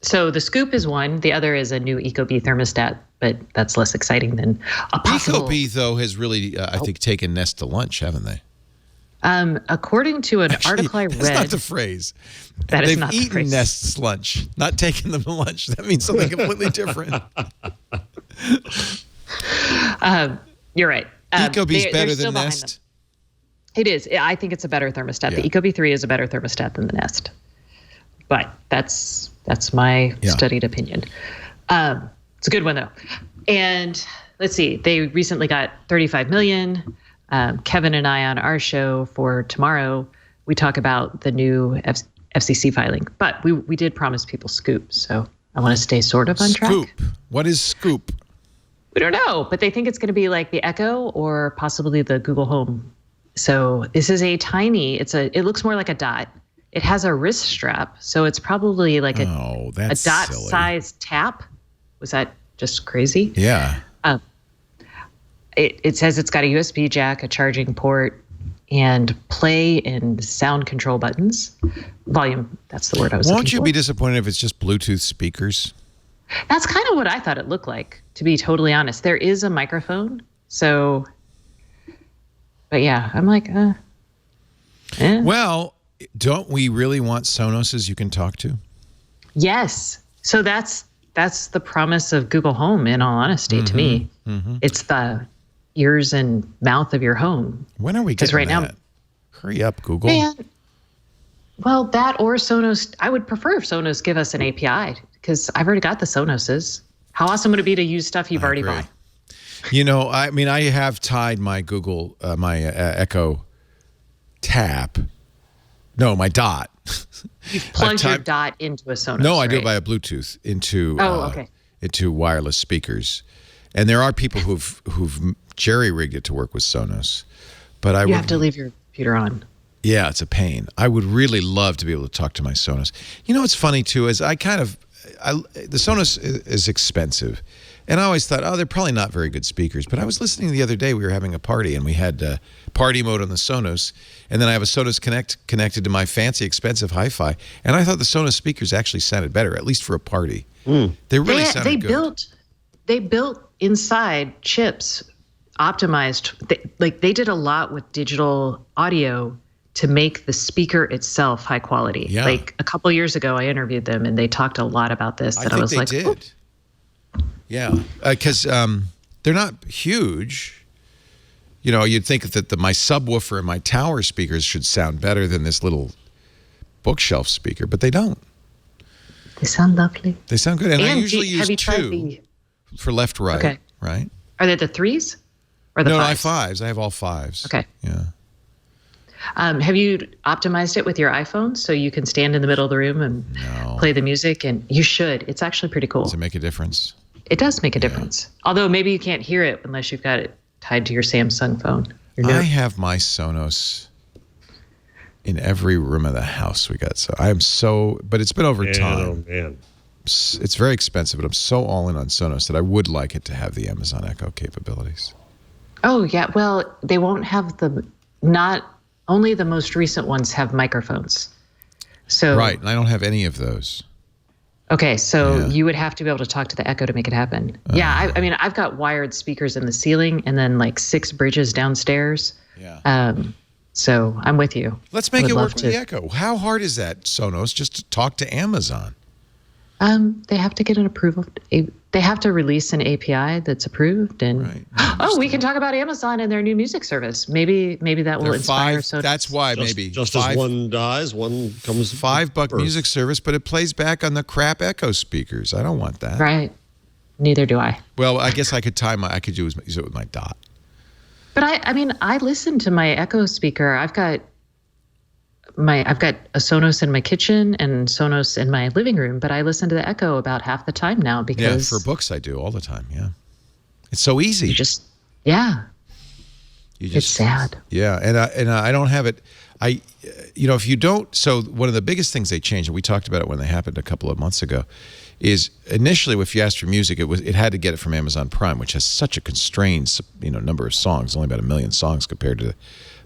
So the Scoop is one. The other is a new Ecobee thermostat, but that's less exciting than a possible. Ecobee, though, has really, I think, taken Nest to lunch, haven't they? According to an article I read. That's not the phrase. That is not the phrase. They've eaten Nest's lunch, not taken them to lunch. That means something completely different. You're right. Ecobee's better than Nest? It is. I think it's a better thermostat. Yeah. The Ecobee 3 is a better thermostat than the Nest. But that's my studied opinion. It's a good one, though. And let's see. They recently got $35 million. Kevin and I on our show for tomorrow, we talk about the new FCC filing. But we did promise people Scoop, so I want to stay sort of on track. Scoop. What is Scoop? We don't know, but they think it's going to be like the Echo or possibly the Google Home. So this is a tiny, it looks more like a Dot. It has a wrist strap, so it's probably like a Dot-sized tap. Was that just crazy? Yeah. It says it's got a USB jack, a charging port, and play and sound control buttons. Volume, that's the word I was looking for. Won't you be disappointed if it's just Bluetooth speakers? That's kind of what I thought it looked like, to be totally honest. There is a microphone, so... But yeah, I'm like, Well, don't we really want Sonoses you can talk to? Yes. So that's the promise of Google Home, in all honesty, to me. It's the ears and mouth of your home. When are we getting right that? now, hurry up, Google. Man, well, that or Sonos. I would prefer if Sonos give us an API, because I've already got the Sonoses. How awesome would it be to use stuff you've already bought? You know, I mean, I have tied my Google, my Echo tap. No, my Dot. You've plugged your Dot into a Sonos. No, I do right? it by a Bluetooth into okay. into wireless speakers. And there are people who've jerry-rigged it to work with Sonos. But you have to leave your computer on. Yeah, it's a pain. I would really love to be able to talk to my Sonos. You know what's funny too is the Sonos is expensive. And I always thought, oh, they're probably not very good speakers. But I was listening the other day. We were having a party, and we had party mode on the Sonos. And then I have a Sonos connected to my fancy, expensive hi-fi. And I thought the Sonos speakers actually sounded better, at least for a party. They really sounded good. They built inside chips, optimized. They did a lot with digital audio to make the speaker itself high quality. Yeah. Like a couple years ago, I interviewed them, and they talked a lot about this. I think they did. Oh. Yeah, because they're not huge. You know, you'd think that my subwoofer and my tower speakers should sound better than this little bookshelf speaker, but they don't. They sound lovely. They sound good. And I usually use have you tried two for left, right, Okay. right? Are they the threes or the No, I fives? have fives. I have all fives. Okay. Yeah. Have you optimized it with your iPhone so you can stand in the middle of the room and play the music? And you should. It's actually pretty cool. Does it make a difference? It does make a difference. Although maybe you can't hear it unless you've got it tied to your Samsung phone. I have my Sonos in every room of the house we got. But it's been over time. Oh, man. It's very expensive, but I'm so all in on Sonos that I would like it to have the Amazon Echo capabilities. Oh, yeah. Well, they won't have only the most recent ones have microphones. So Right, and I don't have any of those. Okay, so you would have to be able to talk to the Echo to make it happen. I mean, I've got wired speakers in the ceiling and then like 6 bridges downstairs. Yeah. So I'm with you. Let's make it work with the Echo. How hard is that, Sonos, just to talk to Amazon? They have to get an approval. They have to release an API that's approved, and we can talk about Amazon and their new music service. Maybe that will inspire. That's why just as one dies, one comes. $5 music service, but it plays back on the crap Echo speakers. I don't want that. Right. Neither do I. Well, I guess I could use it with my Dot. But I listen to my Echo speaker. I've got a Sonos in my kitchen and Sonos in my living room, but I listen to the Echo about half the time now because for books I do all the time. Yeah, it's so easy. It's sad. Yeah, and I don't have it. If you don't. So one of the biggest things they changed, and we talked about it when they happened a couple of months ago, is initially if you asked for music, it had to get it from Amazon Prime, which has such a constrained number of songs, only about 1 million songs compared to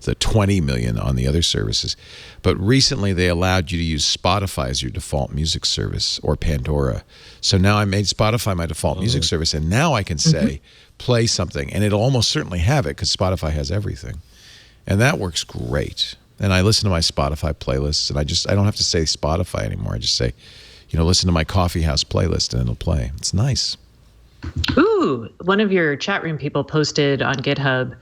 the 20 million on the other services. But recently they allowed you to use Spotify as your default music service, or Pandora. So now I made Spotify my default music service, and now I can say, play something, and it'll almost certainly have it because Spotify has everything. And that works great. And I listen to my Spotify playlists, and I don't have to say Spotify anymore. I just say, listen to my coffee house playlist, and it'll play. It's nice. Ooh, one of your chat room people posted on GitHub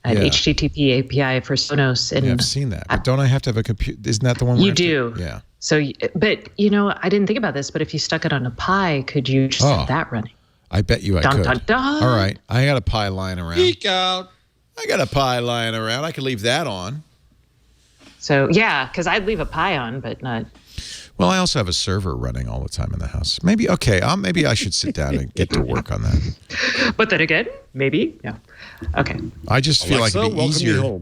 an HTTP API for Sonos. And I've seen that. But don't I have to have a computer? Isn't that the one? You do. Yeah. So, but I didn't think about this, but if you stuck it on a Pi, could you just have that running? I bet you I could. Dun, dun. All right. I got a Pi lying around. Geek out. I got a Pi lying around. I could leave that on. So, yeah, because I'd leave a Pi on, but not. Well, I also have a server running all the time in the house. Maybe I should sit down and get to work on that. But then again, maybe, yeah. Okay. I just feel like it'd be easier.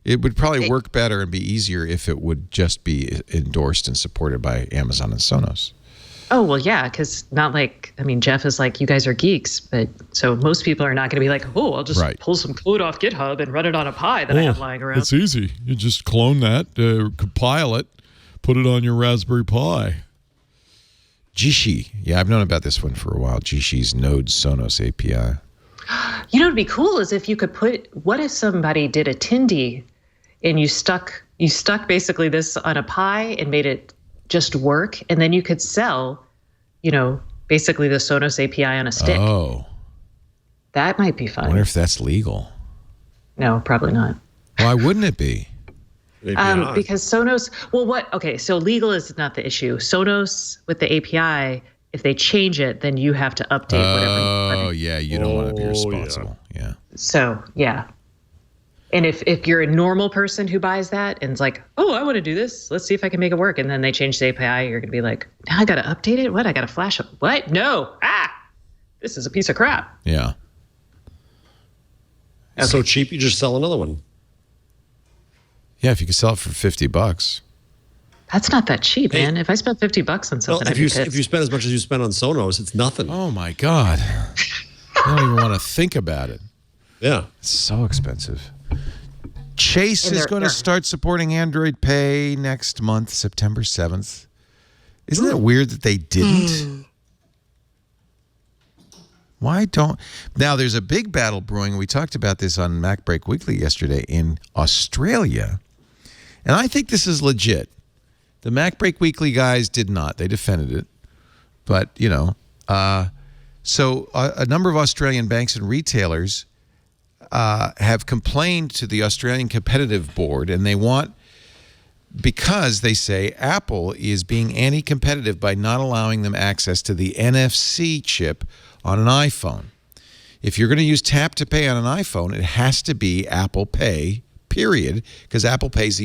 It would probably work better and be easier if it would just be endorsed and supported by Amazon and Sonos. Oh, well, yeah, because not like, I mean, Jeff is like, you guys are geeks, but so most people are not going to be like, oh, I'll just pull some code off GitHub and run it on a Pi that I have lying around. It's easy. You just clone that, compile it, put it on your Raspberry Pi. Jishi. Yeah, I've known about this one for a while. Jishi's Node Sonos API. You know, what'd be cool is if you could what if somebody did a Tindy and you stuck basically this on a Pi and made it just work, and then you could sell, basically the Sonos API on a stick. Oh. That might be fun. I wonder if that's legal. No, probably not. Why wouldn't it be? Because Sonos, so legal is not the issue. Sonos with the API, if they change it, then you have to update whatever. Oh, yeah, you don't want to be responsible. Yeah. So, yeah. And if you're a normal person who buys that and it's like, oh, I want to do this, let's see if I can make it work. And then they change the API, you're going to be like, now I got to update it? What? I got to flash it? What? No. This is a piece of crap. Yeah. Okay. So cheap, you just sell another one. Yeah, if you could sell it for $50. That's not that cheap, man. If I spent $50 on something, if you spend as much as you spend on Sonos, it's nothing. Oh, my God. I don't even want to think about it. Yeah. It's so expensive. Chase is going to start supporting Android Pay next month, September 7th. Isn't that weird that they didn't? Why don't... Now, there's a big battle brewing. We talked about this on Mac Break Weekly yesterday in Australia. And I think this is legit. The Mac Break Weekly guys did not. They defended it. But, so a number of Australian banks and retailers have complained to the Australian Competitive Board, and they want, because they say Apple is being anti-competitive by not allowing them access to the NFC chip on an iPhone. If you're going to use Tap to Pay on an iPhone, it has to be Apple Pay, period, because Apple Pay's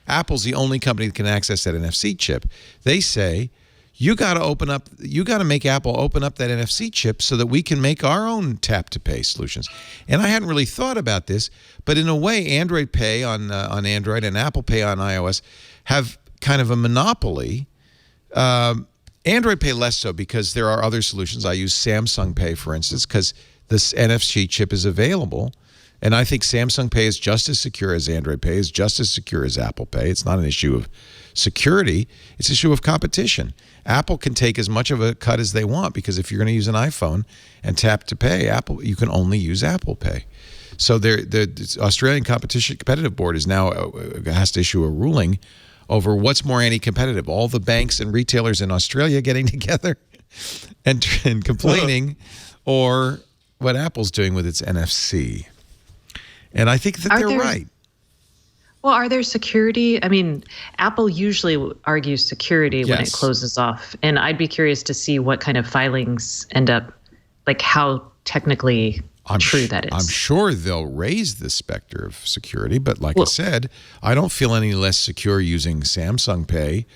Apple's the only company that can access that NFC chip. They say, you got to make Apple open up that NFC chip so that we can make our own Tap to Pay solutions. And I hadn't really thought about this, but in a way, Android Pay on Android and Apple Pay on iOS have kind of a monopoly. Android Pay less so because there are other solutions. I use Samsung Pay, for instance, because this NFC chip is available. And I think Samsung Pay is just as secure as Android Pay, is just as secure as Apple Pay. It's not an issue of security. It's an issue of competition. Apple can take as much of a cut as they want because if you're going to use an iPhone and Tap to Pay, you can only use Apple Pay. So the Australian Competitive Board is now has to issue a ruling over what's more anti-competitive, all the banks and retailers in Australia getting together and complaining, or what Apple's doing with its NFC. And I think that they're right. Well, are there security? I mean, Apple usually argues security when it closes off. And I'd be curious to see what kind of filings end up, like how technically true that is. I'm sure they'll raise the specter of security, but like I said, I don't feel any less secure using Samsung Pay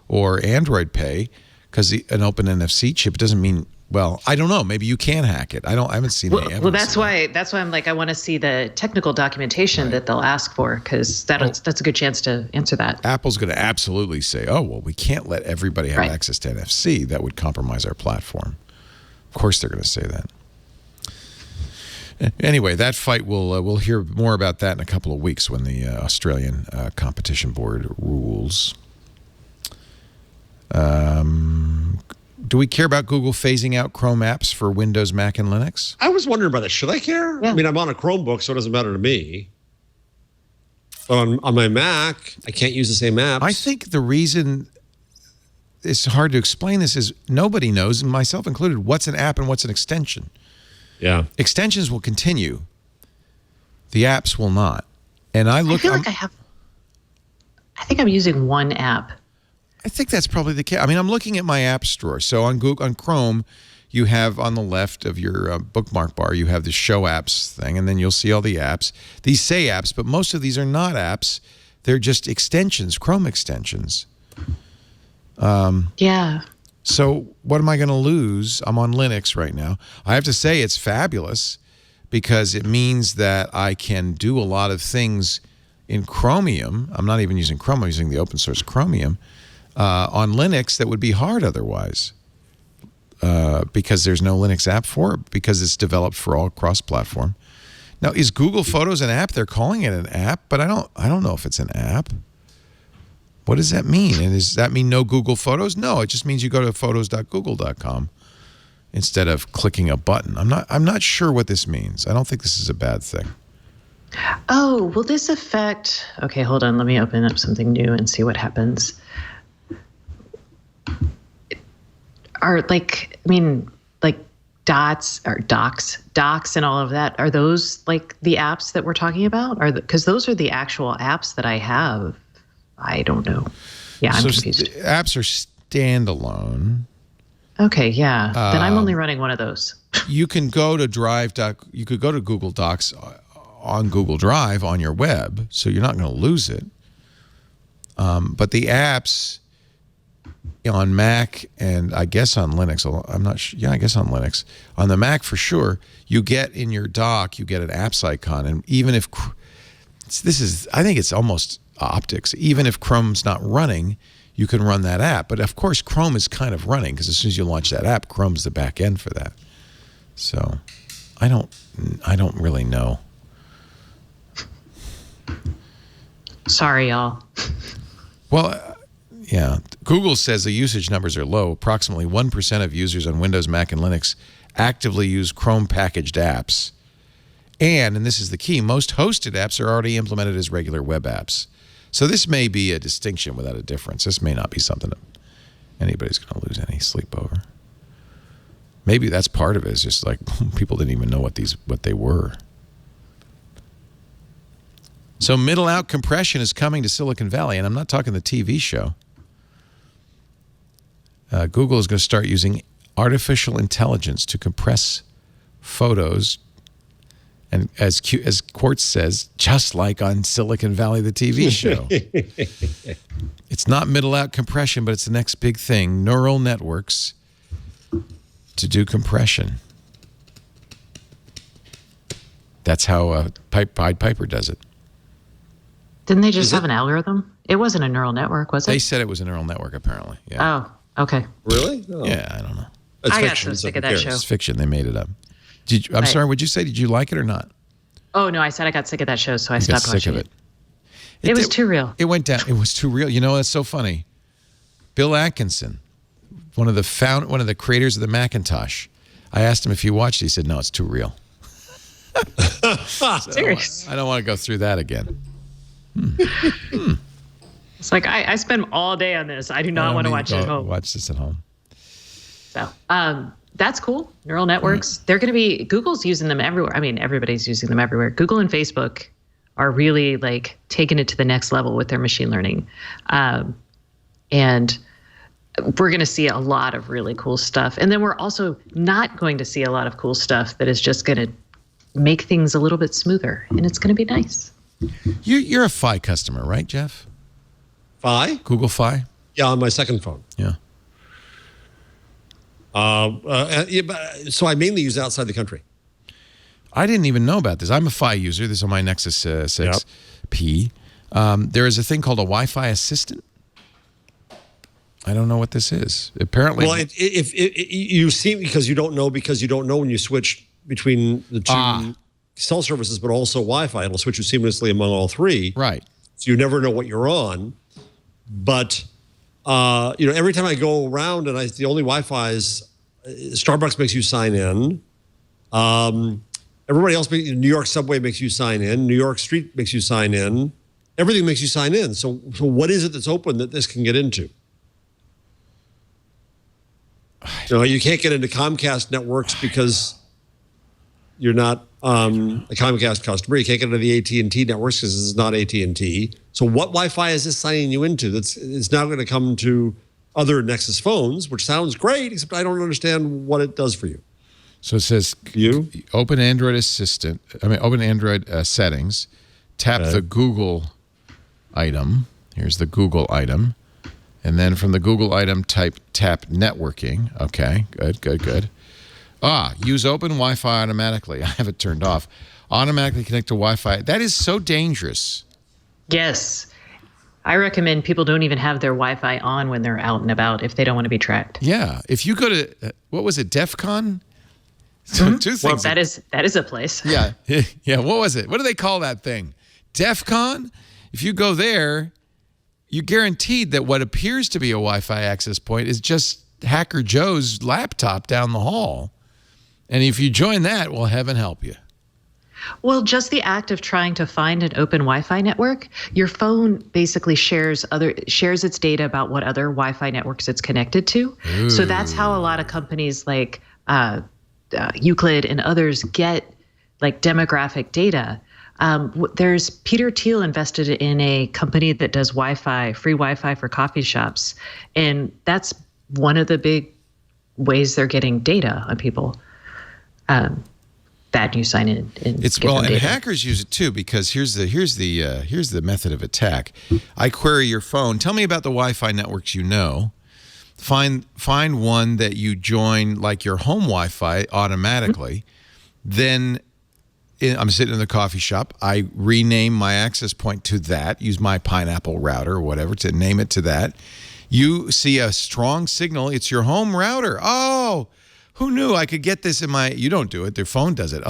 or Android Pay because an open NFC chip doesn't mean... Well, I don't know. Maybe you can hack it. I haven't seen any evidence. Well, that's why I'm like, I want to see the technical documentation that they'll ask for, because that's a good chance to answer that. Apple's going to absolutely say, oh, well, we can't let everybody have access to NFC. That would compromise our platform. Of course they're going to say that. Anyway, that fight, we'll hear more about that in a couple of weeks when the Australian Competition Board rules. Do we care about Google phasing out Chrome apps for Windows, Mac, and Linux? I was wondering about that. Should I care? Yeah. I mean, I'm on a Chromebook, so it doesn't matter to me. But on my Mac, I can't use the same apps. I think the reason it's hard to explain this is nobody knows, and myself included, what's an app and what's an extension. Yeah. Extensions will continue. The apps will not. And I think I'm using one app. I think that's probably the case. I mean, I'm looking at my app store. So on Chrome, you have on the left of your bookmark bar, you have the show apps thing, and then you'll see all the apps. These say apps, but most of these are not apps. They're just extensions, Chrome extensions. Yeah. So what am I going to lose? I'm on Linux right now. I have to say it's fabulous because it means that I can do a lot of things in Chromium. I'm not even using Chrome. I'm using the open source Chromium. on Linux that would be hard otherwise. Because there's no Linux app for it, because it's developed for all cross-platform. Now, is Google Photos an app? They're calling it an app, but I don't know if it's an app. What does that mean? And does that mean no Google Photos? No, it just means you go to photos.google.com instead of clicking a button. I'm not sure what this means. I don't think this is a bad thing. Oh, will this affect? Okay, hold on. Let me open up something new and see what happens. Are like dots or docs and all of that, are those like the apps that we're talking about? Because those are the actual apps that I have. I don't know. Yeah, I'm confused. Apps are standalone. Okay, yeah. Then I'm only running one of those. You can go to you could go to Google Docs on Google Drive on your web, so you're not going to lose it. But the apps on Mac and I guess on Linux, I'm not sure. Yeah, I guess on Linux. On the Mac for sure, you get in your dock, you get an apps icon, and even if I think it's almost optics. Even if Chrome's not running, you can run that app. But of course, Chrome is kind of running because as soon as you launch that app, Chrome's the back end for that. So, I don't really know. Sorry, y'all. Well. Yeah. Google says the usage numbers are low. Approximately 1% of users on Windows, Mac, and Linux actively use Chrome packaged apps. And this is the key, most hosted apps are already implemented as regular web apps. So this may be a distinction without a difference. This may not be something that anybody's going to lose any sleep over. Maybe that's part of it. It's just like people didn't even know what they were. So middle out compression is coming to Silicon Valley, and I'm not talking the TV show. Google is going to start using artificial intelligence to compress photos, and as Quartz says, just like on Silicon Valley, the TV show. It's not middle out compression, but it's the next big thing. Neural networks to do compression. That's how Pied Piper does it. Didn't they just have an algorithm? It wasn't a neural network, was it? They said it was a neural network, apparently. Yeah. Oh. Okay. Really? Oh. Yeah, I don't know. It's I got fiction, so sick of that show. It's fiction. They made it up. I'm sorry, what'd you say? Did you like it or not? Oh, no, I said I got sick of that show, so I stopped watching it. It was too real. It went down. It was too real. You know, it's so funny. Bill Atkinson, one of the creators of the Macintosh, I asked him if he watched it. He said, no, it's too real. Serious? I don't want to go through that again. It's like I spend all day on this. I do not want to watch it at home. Watch this at home. So that's cool. Neural networks. They're going to be, Google's using them everywhere. I mean, everybody's using them everywhere. Google and Facebook are really like taking it to the next level with their machine learning. And we're going to see a lot of really cool stuff. And then we're also not going to see a lot of cool stuff that is just going to make things a little bit smoother. And it's going to be nice. You're a Fi customer, right, Jeff? Fi? Google Fi? Yeah, on my second phone. Yeah. So I mainly use it outside the country. I didn't even know about this. I'm a Fi user. This is on my Nexus 6P. There is a thing called a Wi-Fi assistant. I don't know what this is. Apparently, well, if you see, because you don't know when you switch between the two cell services, but also Wi-Fi, it'll switch you seamlessly among all three. Right. So you never know what you're on. But every time I go around and the only Wi-Fi is Starbucks makes you sign in. Everybody else, New York Subway makes you sign in. New York Street makes you sign in. Everything makes you sign in. So what is it that's open that this can get into? You can't get into Comcast networks because you're not a Comcast customer. You can't get into the AT&T networks because this is not AT&T. So what Wi-Fi is this signing you into? It's now going to come to other Nexus phones, which sounds great, except I don't understand what it does for you. So it says open Android open Android settings, tap the Google item. Here's the Google item. And then from the Google item, tap networking. Okay, good. Use open Wi-Fi automatically. I have it turned off. Automatically connect to Wi-Fi. That is so dangerous. Yes. I recommend people don't even have their Wi-Fi on when they're out and about if they don't want to be tracked. Yeah. If you go to, what was it, Defcon? So two things. Well, that is a place. Yeah. Yeah. What was it? What do they call that thing? Defcon? If you go there, you're guaranteed that what appears to be a Wi-Fi access point is just Hacker Joe's laptop down the hall. And if you join that, well, heaven help you. Well, just the act of trying to find an open Wi-Fi network, your phone basically shares its data about what other Wi-Fi networks it's connected to. Ooh. So that's how a lot of companies like Euclid and others get like demographic data. There's Peter Thiel invested in a company that does Wi-Fi, free Wi-Fi for coffee shops, and that's one of the big ways they're getting data on people. That you sign in and and hackers use it too, because here's the method of attack. I query your phone. Tell me about the Wi-Fi networks you know. Find one that you join, like your home Wi-Fi, automatically. Then I'm sitting in the coffee shop. I rename my access point to that. Use my Pineapple router or whatever to name it to that. You see a strong signal. It's your home router. Oh. Who knew I could get this in my, you don't do it, their phone does it.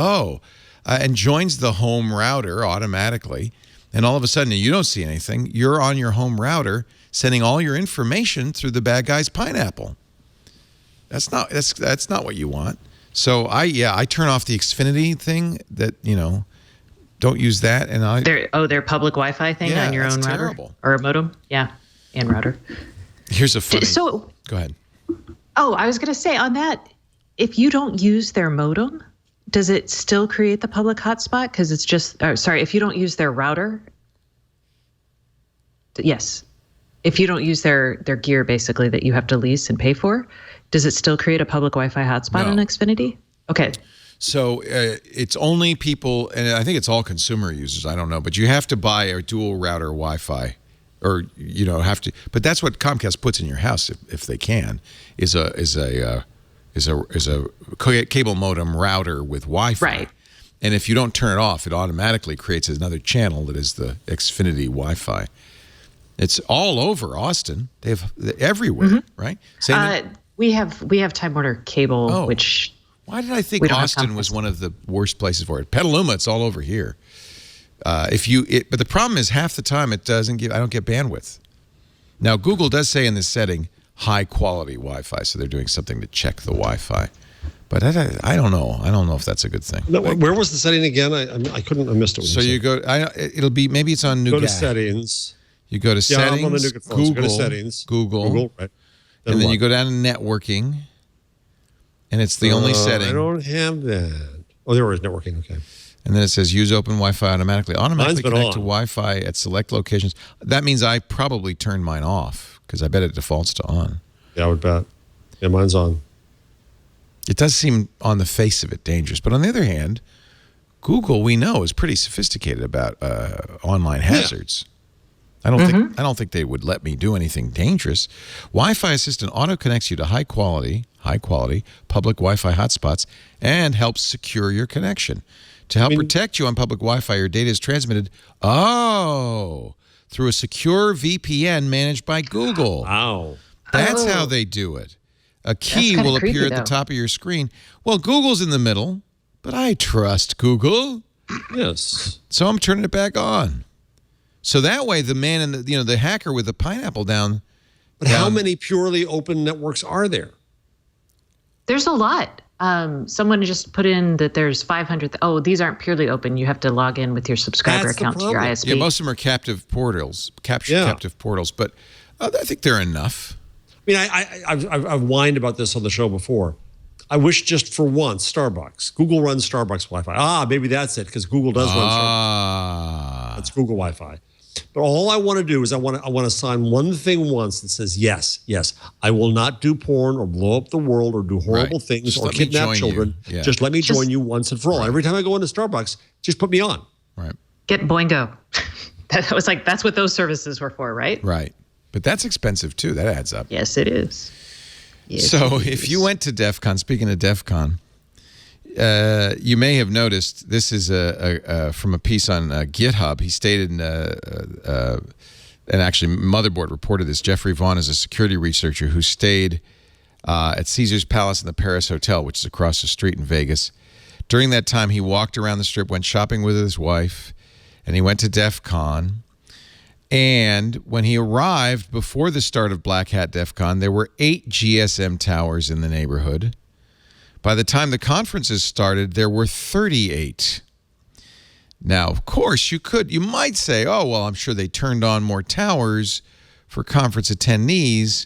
And joins the home router automatically. And all of a sudden you don't see anything. You're on your home router sending all your information through the bad guy's Pineapple. That's not what you want. So I turn off the Xfinity thing that, don't use that. And their public Wi-Fi thing on your own terrible. Router or a modem. Yeah. And router. Here's a funny, go ahead. Oh, I was going to say on that, if you don't use their modem, does it still create the public hotspot? Because it's just, if you don't use their router, yes. If you don't use their gear, basically, that you have to lease and pay for, does it still create a public Wi-Fi hotspot on Xfinity? Okay. So it's only people, and I think it's all consumer users, I don't know, but you have to buy a dual router Wi-Fi. Or have to, but that's what Comcast puts in your house if they can, is a cable modem router with Wi-Fi. Right. And if you don't turn it off, it automatically creates another channel that is the Xfinity Wi-Fi. It's all over Austin. They're everywhere, right? We have Time Warner Cable, which. Why did I think Austin was one of the worst places for it? Petaluma, it's all over here. But the problem is half the time I don't get bandwidth. Now Google does say in this setting high quality Wi-Fi, so they're doing something to check the Wi-Fi. But I don't know. I don't know if that's a good thing. No, where was the setting again? I missed it. So you go. It'll be maybe it's on Nougat. Go to settings. You go to settings. I'm on the Nougat phone. So go to settings. Google. Right. And then you go down to networking, and it's the only setting. I don't have that. Oh, there was networking. Okay. And then it says use open Wi-Fi automatically. Automatically connect to on. Wi-Fi at select locations. That means I probably turned mine off because I bet it defaults to on. Yeah, I would bet. Yeah, mine's on. It does seem on the face of it dangerous. But on the other hand, Google, we know, is pretty sophisticated about online hazards. I don't think they would let me do anything dangerous. Wi-Fi Assistant auto connects you to high quality public Wi-Fi hotspots and helps secure your connection. To help protect you on public Wi-Fi, your data is transmitted, through a secure VPN managed by Google. Wow. That's how they do it. A key will appear at the top of your screen. Well, Google's in the middle, but I trust Google. Yes. So I'm turning it back on. So that way, the man in the hacker with the Pineapple down. But how many purely open networks are there? There's a lot. Someone just put in that there's 500. These aren't purely open. You have to log in with your subscriber account to your ISP. Yeah, most of them are captive portals. Captive portals, but I think they're enough. I mean, I've whined about this on the show before. I wish just for once, Starbucks. Google runs Starbucks Wi-Fi. Maybe that's it, because Google does run Starbucks. That's Google Wi-Fi. But all I want to do is I want to sign one thing once that says, yes, I will not do porn or blow up the world or do horrible things or kidnap children. Yeah. Just let me join you once and for all. Every time I go into Starbucks, just put me on. Right. Get Boingo. That's what those services were for, right? Right. But that's expensive too. That adds up. Yes, it is. Yes, so if you went to Defcon, speaking of Defcon, you may have noticed this is from a piece on GitHub. He stated and actually Motherboard reported this. Jeffrey Vaughn is a security researcher who stayed at Caesar's Palace in the Paris Hotel, which is across the street in Vegas. During that time, he walked around the strip, went shopping with his wife, and he went to Defcon. And when he arrived before the start of Black Hat Defcon, there were 8 GSM towers in the neighborhood. By the time the conferences started, there were 38. Now, of course, you might say, oh, well, I'm sure they turned on more towers for conference attendees.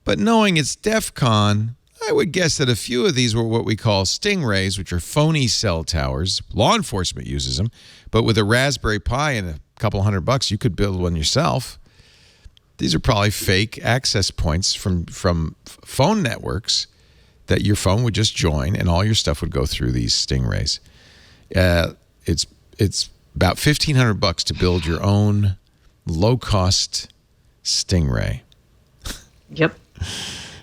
But knowing it's DEFCON, I would guess that a few of these were what we call stingrays, which are phony cell towers. Law enforcement uses them. But with a Raspberry Pi and a couple $100, you could build one yourself. These are probably fake access points from phone networks that your phone would just join, and all your stuff would go through these stingrays. It's about $1,500 to build your own low-cost stingray. Yep.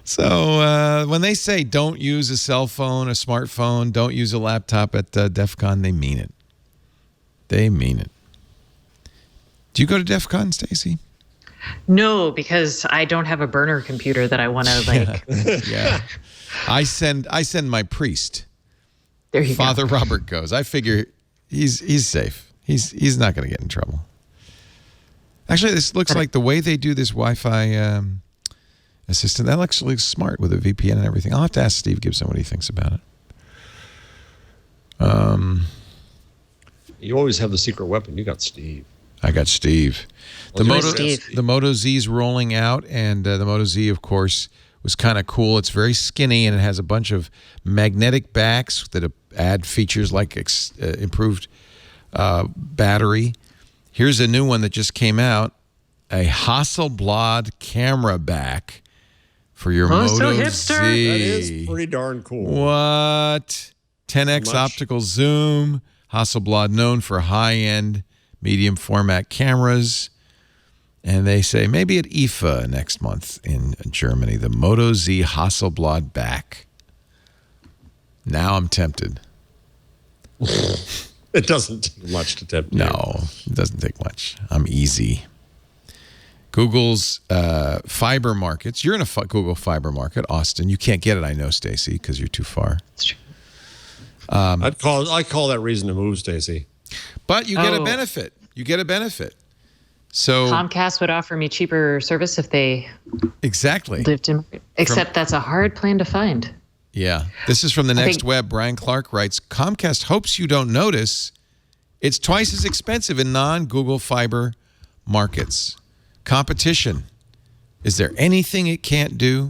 So when they say don't use a cell phone, a smartphone, don't use a laptop at DEFCON, they mean it. They mean it. Do you go to DEFCON, Stacey? No, because I don't have a burner computer that I want to like. Yeah. I send my priest. There you Father go. Robert goes. I figure he's safe. He's not going to get in trouble. Actually, this looks like the way they do this Wi-Fi assistant. That actually looks smart with a VPN and everything. I'll have to ask Steve Gibson what he thinks about it. You always have the secret weapon. You got Steve. I got Steve. Steve. The Moto Z is rolling out, and the Moto Z, of course, was kind of cool. It's very skinny, and it has a bunch of magnetic backs that add features like improved battery. Here's a new one that just came out, a Hasselblad camera back for your Moto so Z. hipster. That is pretty darn cool. What? 10x optical zoom. Hasselblad known for high-end medium format cameras. And they say maybe at IFA next month in Germany, the Moto Z Hasselblad back. Now I'm tempted. It doesn't take much to tempt you. No, it doesn't take much. I'm easy. Google's fiber markets. You're in a Google fiber market, Austin. You can't get it, I know, Stacey, because you're too far. It's true. I call that reason to move, Stacey. But you get a benefit. You get a benefit. So Comcast would offer me cheaper service if they exactly lived in. Except that's a hard plan to find. Yeah. This is from the Next Web. Brian Clark writes, Comcast hopes you don't notice it's twice as expensive in non-Google fiber markets. Competition. Is there anything it can't do?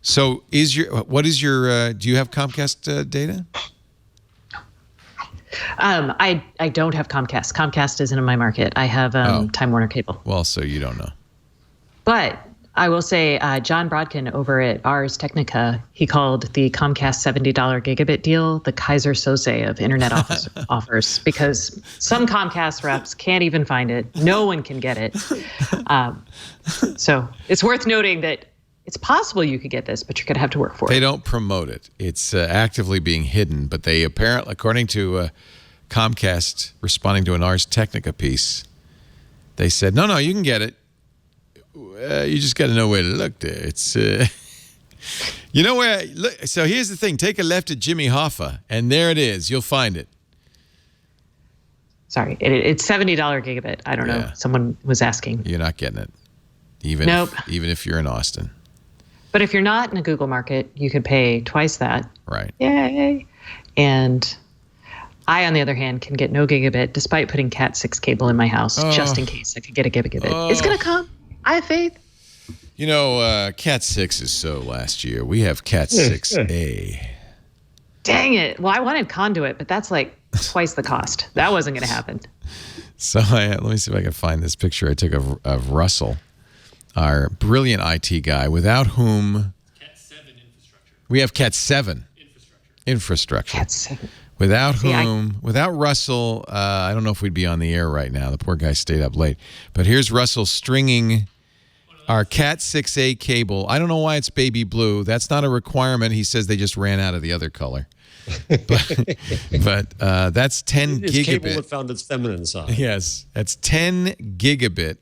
So do you have Comcast data? I don't have Comcast. Comcast isn't in my market. I have Time Warner Cable. Well, so you don't know. But I will say, John Brodkin over at Ars Technica, he called the Comcast $70 gigabit deal the Kaiser Sose of internet offers, because some Comcast reps can't even find it. No one can get it. So it's worth noting that it's possible you could get this, but you're going to have to work for it. They don't promote it. It's actively being hidden, but they apparently, according to Comcast responding to an Ars Technica piece, they said, no, you can get it. You just got to know where to look there. It's, you know where, look, so here's the thing. Take a left at Jimmy Hoffa, and there it is. You'll find it. Sorry, it's $70 gigabit. I don't know. Someone was asking. You're not getting it, even if you're in Austin. But if you're not in a Google market, you could pay twice that. Right. Yay. And I, on the other hand, can get no gigabit despite putting Cat 6 cable in my house just in case I could get a gigabit. It's going to come. I have faith. You know, Cat 6 is so last year. We have Cat 6A. Dang it. Well, I wanted conduit, but that's like twice the cost. That wasn't going to happen. So let me see if I can find this picture I took of Russell, our brilliant IT guy, without whom Cat 7 infrastructure. We have Cat 7 infrastructure. Cat 7. Without Russell, I don't know if we'd be on the air right now. The poor guy stayed up late. But here's Russell stringing our Cat 6A cable. I don't know why it's baby blue. That's not a requirement. He says they just ran out of the other color. But that's 10 It's gigabit. cable that found its feminine side. Yes, that's 10 gigabit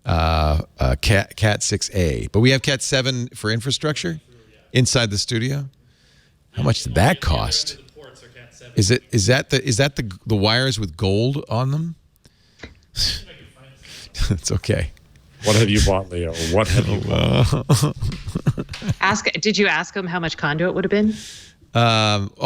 Cat 6A. But we have Cat 7 for infrastructure inside the studio. How much did that cost? Is that the wires with gold on them? It's okay. What have you bought, Leo? What have you bought? Did you ask him how much conduit would have been?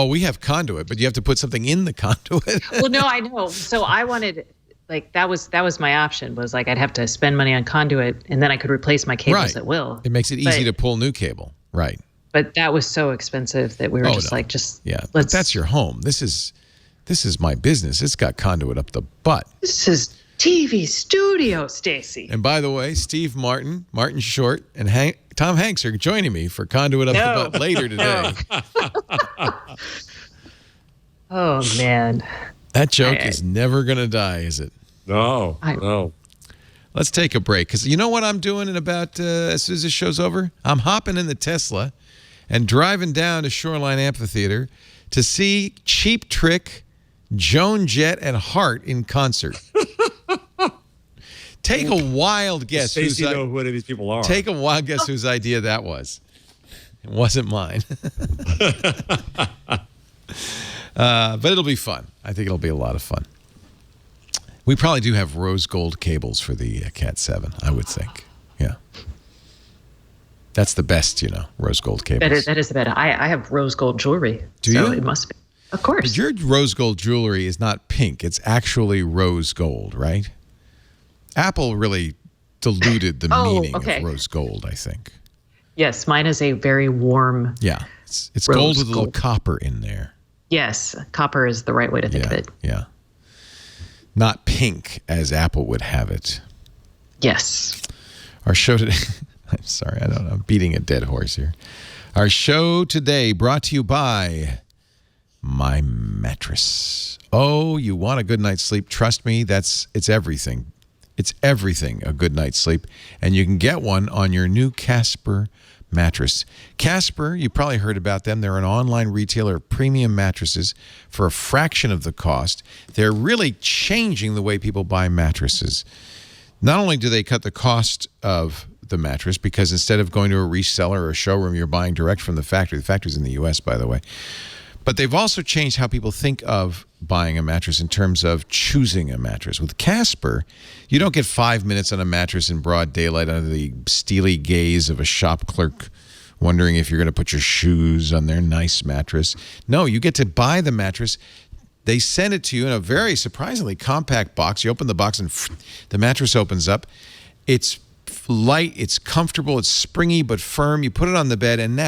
We have conduit, but you have to put something in the conduit. Well, no, I know. So I wanted, like, that was my option, was like I'd have to spend money on conduit and then I could replace my cables at will. It makes it easy to pull new cable. Right. But that was so expensive that we were But that's your home. This is my business. It's got conduit up the butt. This is TV studio, Stacey. And by the way, Steve Martin Short, and Tom Hanks are joining me for Conduit Up the Butt later today. Oh, man. That joke is never going to die, is it? No. Let's take a break, because you know what I'm doing in about, as soon as this show's over? I'm hopping in the Tesla and driving down to Shoreline Amphitheater to see Cheap Trick, Joan Jett, and Hart in concert. Take a wild guess. Stacey know who any of these people are. Take a wild guess whose idea that was. It wasn't mine. But it'll be fun. I think it'll be a lot of fun. We probably do have rose gold cables for the Cat 7, I would think. Yeah. That's the best, rose gold cables. That is the best. I have rose gold jewelry. Do you? So it must be. Of course. But your rose gold jewelry is not pink. It's actually rose gold, right? Apple really diluted the meaning of rose gold, I think. Yes, mine is a very warm. Yeah, it's gold with a little copper in there. Yes, copper is the right way to think of it. Yeah. Not pink as Apple would have it. Yes. Our show today, I'm sorry, I'm beating a dead horse here. Our show today brought to you by My Mattress. Oh, you want a good night's sleep? Trust me, it's everything. It's everything, a good night's sleep. And you can get one on your new Casper mattress. Casper, you probably heard about them. They're an online retailer of premium mattresses for a fraction of the cost. They're really changing the way people buy mattresses. Not only do they cut the cost of the mattress, because instead of going to a reseller or a showroom, you're buying direct from the factory. The factory's in the U.S., by the way. But they've also changed how people think of buying a mattress in terms of choosing a mattress. With Casper, you don't get 5 minutes on a mattress in broad daylight under the steely gaze of a shop clerk wondering if you're going to put your shoes on their nice mattress. No, you get to buy the mattress. They send it to you in a very surprisingly compact box. You open the box and the mattress opens up. It's light, it's comfortable, it's springy but firm. You put it on the bed, and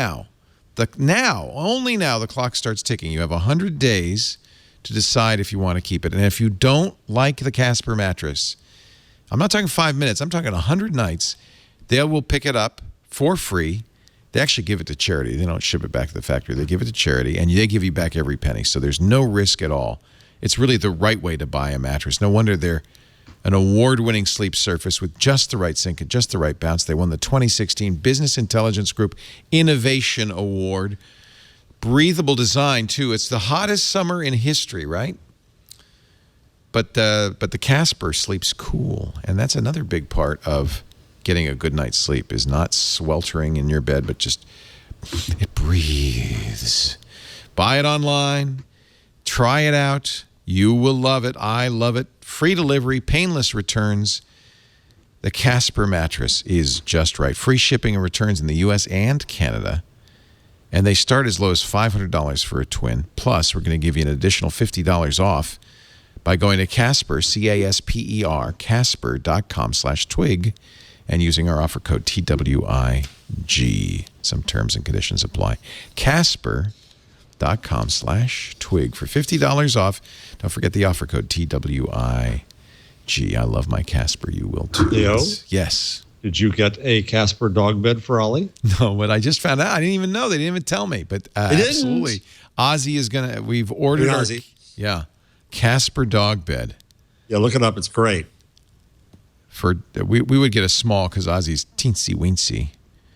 only now, the clock starts ticking. You have 100 days to decide if you want to keep it. And if you don't like the Casper mattress, I'm not talking 5 minutes, I'm talking 100 nights, they will pick it up for free. They actually give it to charity. They don't ship it back to the factory. They give it to charity, and they give you back every penny. So there's no risk at all. It's really the right way to buy a mattress. No wonder they're an award-winning sleep surface with just the right sink and just the right bounce. They won the 2016 Business Intelligence Group Innovation Award. Breathable design, too. It's the hottest summer in history, right? But the Casper sleeps cool, and that's another big part of getting a good night's sleep, is not sweltering in your bed, but just it breathes. Buy it online. Try it out. You will love it. I love it. Free delivery, painless returns. The Casper mattress is just right. Free shipping and returns in the U.S. and Canada. And they start as low as $500 for a twin. Plus, we're going to give you an additional $50 off by going to Casper, C-A-S-P-E-R, casper.com/twig, and using our offer code TWIG. Some terms and conditions apply. Casper.com/twig for $50 off. Don't forget the offer code TWIG. I love my Casper. You will too. Leo? Yes. Did you get a Casper dog bed for Ollie? No, but I just found out. I didn't even know. They didn't even tell me. But absolutely. Ozzy is going to, we've ordered Ozzy. Yeah. Casper dog bed. Yeah, look it up. It's great. We would get a small because Ozzy's teensy weensy.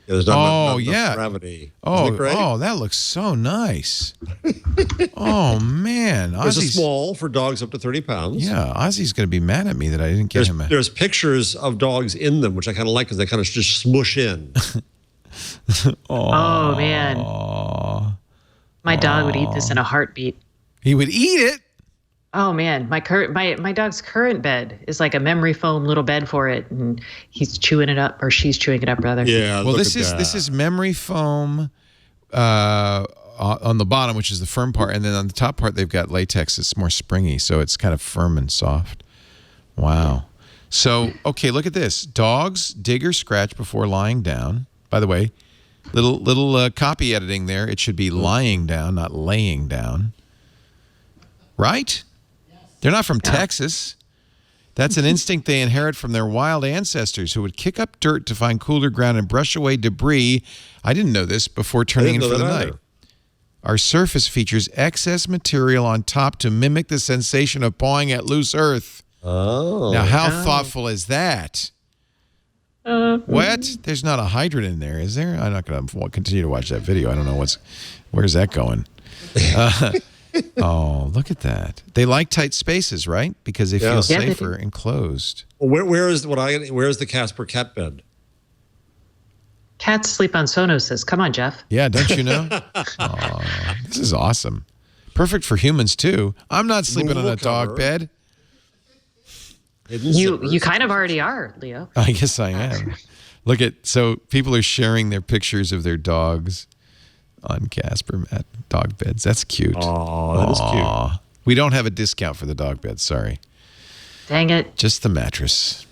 There's not enough yeah. gravity. Oh, that looks so nice. Oh, man. There's a Ozzy's, small for dogs up to 30 pounds. yeah, Ozzy's going to be mad at me that I didn't get him a... There's pictures of dogs in them, which I kind of like because they kind of just smush in. Oh, man. My dog would eat this in a heartbeat. He would eat it? Oh man, my dog's current bed is like a memory foam little bed for it, and he's chewing it up, or she's chewing it up rather. Yeah. Well, this is memory foam on the bottom, which is the firm part, and then on the top part they've got latex. It's more springy, so it's kind of firm and soft. Wow. So okay, look at this. Dogs dig or scratch before lying down. By the way, little copy editing there. It should be lying down, not laying down. Right? They're not from Texas. That's an instinct they inherit from their wild ancestors who would kick up dirt to find cooler ground and brush away debris. I didn't know this before turning in for the night. Our surface features excess material on top to mimic the sensation of pawing at loose earth. Oh. Now, how thoughtful is that? What? There's not a hydrant in there, is there? I'm not going to continue to watch that video. I don't know where's that going. Oh, look at that. They like tight spaces, right? Because they feel safer enclosed. Well, where's the Casper cat bed? Cats sleep on Sonos. Come on, Jeff. Yeah, don't you know? This is awesome. Perfect for humans, too. I'm not sleeping on a dog bed. You kind of already are, Leo. I guess I am. So people are sharing their pictures of their dogs on Casper dog beds. That's cute. Oh, that is cute. We don't have a discount for the dog bed. Sorry. Dang it. Just the mattress.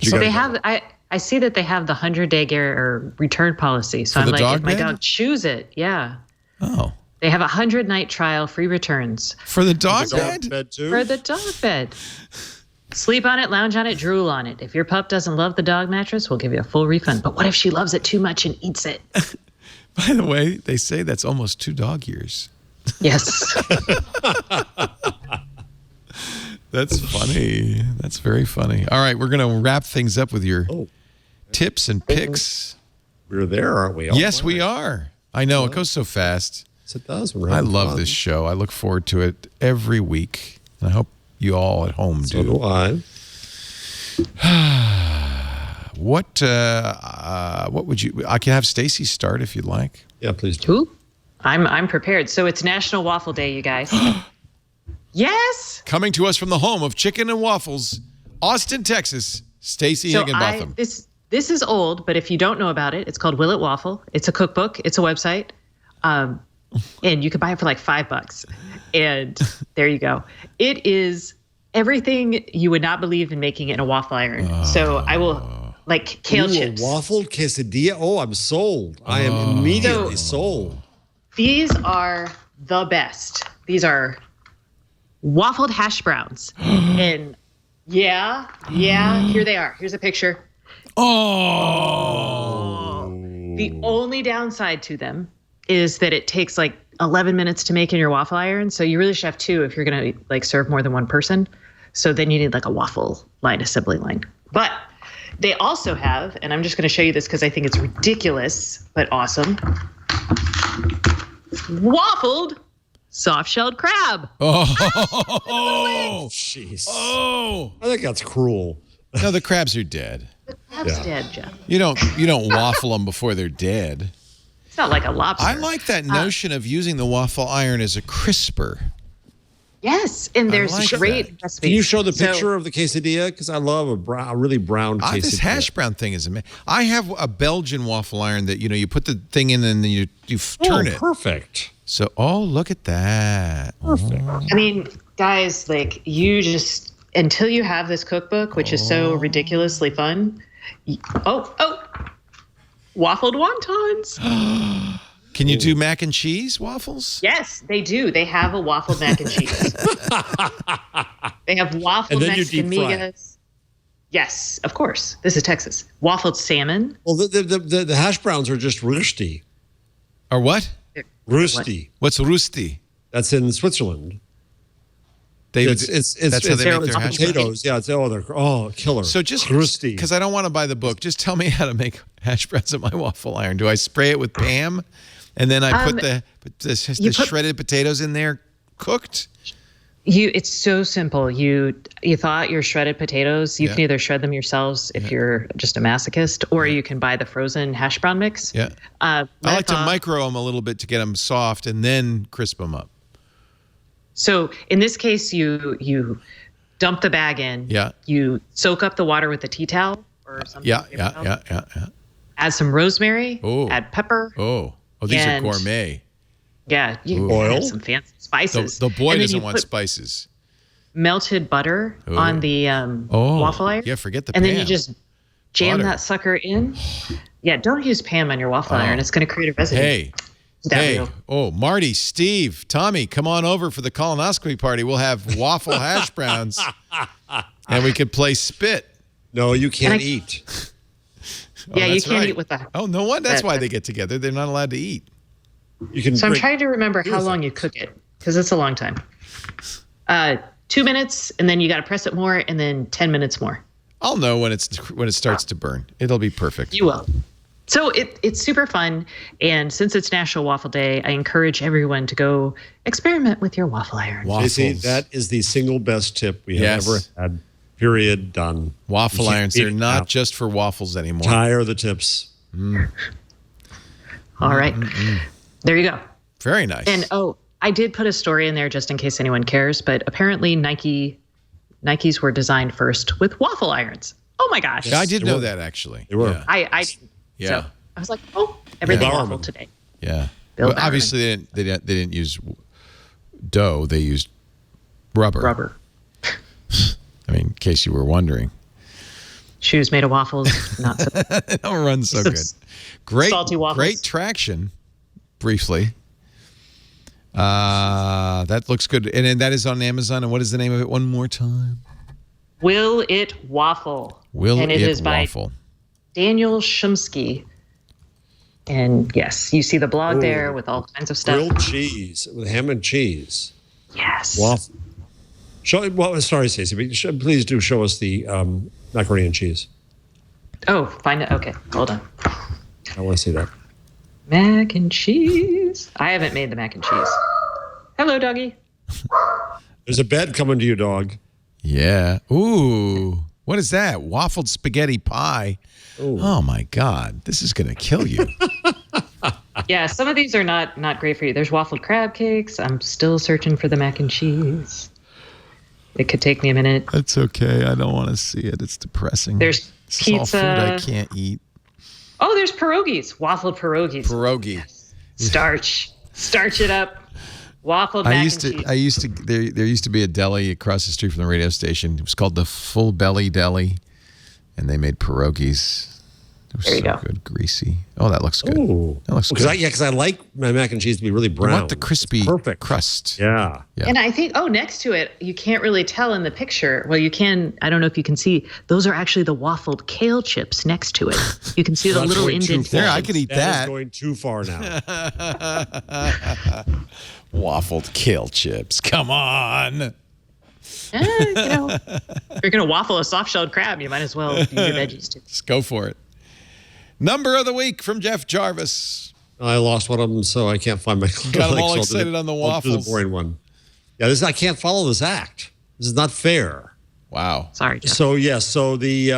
So they have. I see that they have the 100-day or return policy. So For I'm the like, dog if my bed? dog chews it, yeah. Oh. They have a 100-night trial, free returns For the dog bed? too? for the dog bed. Sleep on it, lounge on it, drool on it. If your pup doesn't love the dog mattress, we'll give you a full refund. But what if she loves it too much and eats it? By the way, they say that's almost 2 dog years. Yes. That's funny. That's very funny. All right, we're going to wrap things up with your tips and picks. We're there, aren't we? Yes, we are. I know. It goes so fast. Yes, it does. I love this show. I look forward to it every week. And I hope you all at home do. So do I. What would you? I can have Stacey start if you'd like. Yeah, please do. Who? I'm prepared. So it's National Waffle Day, you guys. Yes. Coming to us from the home of chicken and waffles, Austin, Texas, Stacey Higginbotham. This is old, but if you don't know about it, it's called Will It Waffle. It's a cookbook. It's a website. And you can buy it for like $5. And there you go. It is everything you would not believe in making it in a waffle iron. So I will like kale chips. A waffled quesadilla. Oh, I'm sold. I am immediately sold. These are the best. These are waffled hash browns. And yeah, here they are. Here's a picture. Oh. The only downside to them is that it takes like 11 minutes to make in your waffle iron. So you really should have 2 if you're going to like serve more than one person. So then you need like a waffle line, assembly line. But they also have, and I'm just going to show you this because I think it's ridiculous, but awesome. Waffled soft-shelled crab. Oh. Jeez. Oh. I think that's cruel. No, the crabs are dead. The crab's dead, Jeff. You don't waffle them before they're dead. It's not like a lobster. I like that notion of using the waffle iron as a crisper. Yes, and there's like great recipes. Can you show the picture of the quesadilla? Because I love a really brown quesadilla. This hash brown thing is amazing. I have a Belgian waffle iron that you put the thing in and then you turn it. Perfect. So, look at that. Perfect. I mean, guys, like you just until you have this cookbook, which is so ridiculously fun. Waffled wontons. Can you do mac and cheese waffles? Yes, they do. They have a waffled mac and cheese. They have waffled And then you Mexican deep fry migas. Yes, of course. This is Texas. Waffled salmon. Well, the hash browns are just rösti. Or what? Rösti. What's rusti? That's in Switzerland. That's how they make their hash browns. potatoes. Yeah, they're killer. So just crusty. because I don't want to buy the book, just tell me how to make hash browns at my waffle iron. Do I spray it with Pam, and then I put the shredded potatoes in there cooked? It's so simple. You thaw out your shredded potatoes. You can either shred them yourselves if you're just a masochist, or you can buy the frozen hash brown mix. Yeah. I like to micro them a little bit to get them soft and then crisp them up. So in this case, you dump the bag in. Yeah. You soak up the water with a tea towel or something. Yeah. Add some rosemary. Oh. Add pepper. Oh, these are gourmet. Yeah, you can add some fancy spices. The boy doesn't want spices. Melted butter on the waffle iron. Yeah, forget the and Pam. then you just jam that sucker in. Yeah, don't use Pam on your waffle iron. It's going to create a residue. Hey. Oh, Marty, Steve, Tommy, come on over for the colonoscopy party. We'll have waffle hash browns, and we could play spit. No, you can't eat. Yeah, you can't eat with that. Oh, no one. That's why they get together. They're not allowed to eat. So I'm trying to remember how long you cook it, because it's a long time. 2 minutes, and then you got to press it more, and then 10 minutes more. I'll know when it starts to burn. It'll be perfect. You will. So it's super fun, and since it's National Waffle Day, I encourage everyone to go experiment with your waffle iron. Stacey, that is the single best tip we have ever had. Period. Done. Waffle irons. They're not just for waffles anymore. Tire the tips. All right. There you go. Very nice. And I did put a story in there just in case anyone cares, but apparently Nikes were designed first with waffle irons. Oh my gosh. Yeah, I did know that actually. They were. Yeah. I Yeah. So I was like, everything waffle today. Yeah. Bill But obviously they didn't use dough. They used rubber. I mean, in case you were wondering. Shoes made of waffles, not so. They don't run so good. Great, salty waffles. Great traction. Briefly. That looks good. And that is on Amazon. And what is the name of it one more time? Will It Waffle. And it is by Daniel Shumsky. And yes, you see the blog there with all kinds of stuff. Grilled cheese with ham and cheese. Yes. Waffle. Sorry, Stacey, but please do show us the macaroni and cheese. Oh, find it. Okay, hold on. I want to see that. Mac and cheese. I haven't made the mac and cheese. Hello, doggy. There's a bed coming to you, dog. Yeah. Ooh. What is that? Waffled spaghetti pie. Ooh. Oh, my God. This is going to kill you. Yeah, some of these are not great for you. There's waffled crab cakes. I'm still searching for the mac and cheese. It could take me a minute. That's okay. I don't want to see it. It's depressing. There's pizza. All food I can't eat. Oh, there's pierogies. Waffled pierogies. Pierogi. Yes. Starch it up. Waffled mac and cheese. There used to be a deli across the street from the radio station. It was called the Full Belly Deli, and they made pierogies. There you go. Good, greasy. Oh, that looks good. Ooh. That looks good. Because I like my mac and cheese to be really brown. I want the crispy crust. Yeah. And I think, next to it, you can't really tell in the picture. Well, you can. I don't know if you can see. Those are actually the waffled kale chips next to it. You can see the little indent. There, I could eat that. That is going too far now. Waffled kale chips. Come on. If you're going to waffle a soft-shelled crab, you might as well use your veggies, too. Just go for it. Number of the week from Jeff Jarvis. I lost one of them, so I can't find my. Got them all excited on the waffles. I'll do the boring one. Yeah, I can't follow this act. This is not fair. Wow. Sorry, Jeff. So the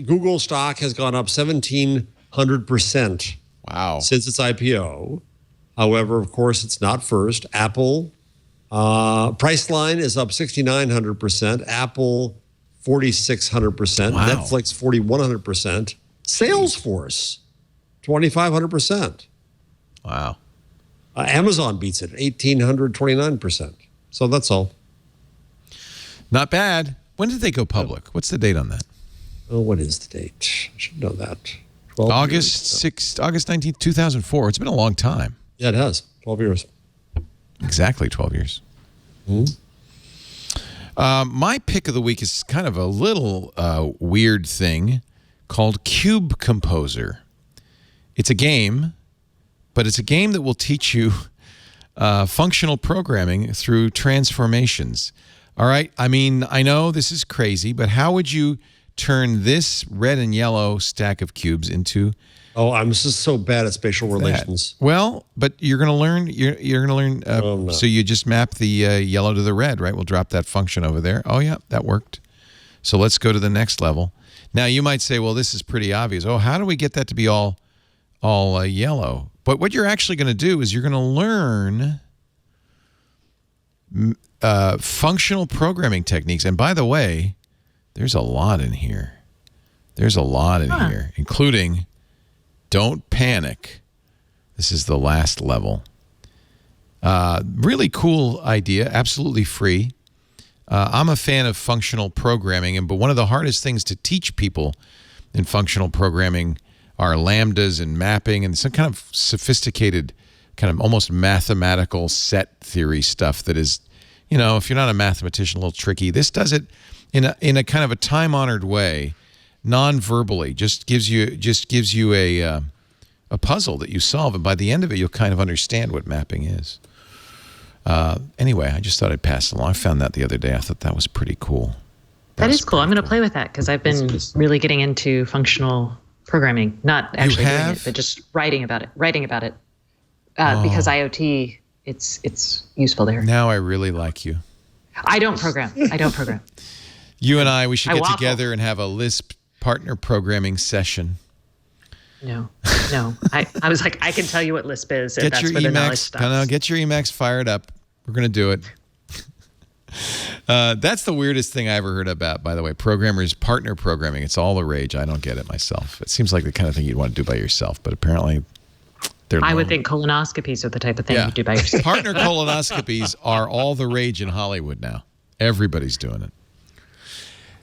Google stock has gone up 1,700%. Wow. Since its IPO. However, of course, it's not first. Apple Priceline is up 6,900%. Apple 4,600%. Wow. Netflix 4,100%. Salesforce 2,500%. Wow. Amazon beats it 1,829%. So that's all. Not bad. When did they go public? What's the date on that? Oh, what is the date? I should know that. August 19th, 2004. It's been a long time. Yeah, it has. 12 years. Exactly 12 years. My pick of the week is kind of a little weird thing called Cube Composer. It's a game, but it's a game that will teach you functional programming through transformations. All right. I mean, I know this is crazy, but how would you turn this red and yellow stack of cubes into Oh, I'm just so bad at spatial relations. Well, but you're going to learn. You're going to learn. No. So you just map the yellow to the red, right? We'll drop that function over there. Oh yeah, that worked. So let's go to the next level. Now you might say, well, this is pretty obvious. Oh, how do we get that to be all yellow? But what you're actually going to do is you're going to learn functional programming techniques. And by the way, there's a lot in here. There's a lot in here, including. Don't panic. This is the last level. Really cool idea. Absolutely free. I'm a fan of functional programming, but one of the hardest things to teach people in functional programming are lambdas and mapping and some kind of sophisticated, kind of almost mathematical set theory stuff that is, if you're not a mathematician, a little tricky. This does it in a kind of a time-honored way. Non-verbally, just gives you a puzzle that you solve, and by the end of it, you'll kind of understand what mapping is. Anyway, I just thought I'd pass it along. I found that the other day. I thought that was pretty cool. That is cool. I'm going to play with that because I've been really getting into functional programming, not actually doing it, but just writing about it. Because IoT, it's useful there. Now I really like you. I don't program. You and we should get waffle. together and have a Lisp partner programming session. No. I was like, I can tell you what Lisp is. Get your Emacs. Get your Emacs fired up. We're going to do it. That's the weirdest thing I ever heard about, by the way. Programmers partner programming. It's all the rage. I don't get it myself. It seems like the kind of thing you'd want to do by yourself, but apparently they're I would think colonoscopies are the type of thing you do by yourself. Partner colonoscopies are all the rage in Hollywood now. Everybody's doing it.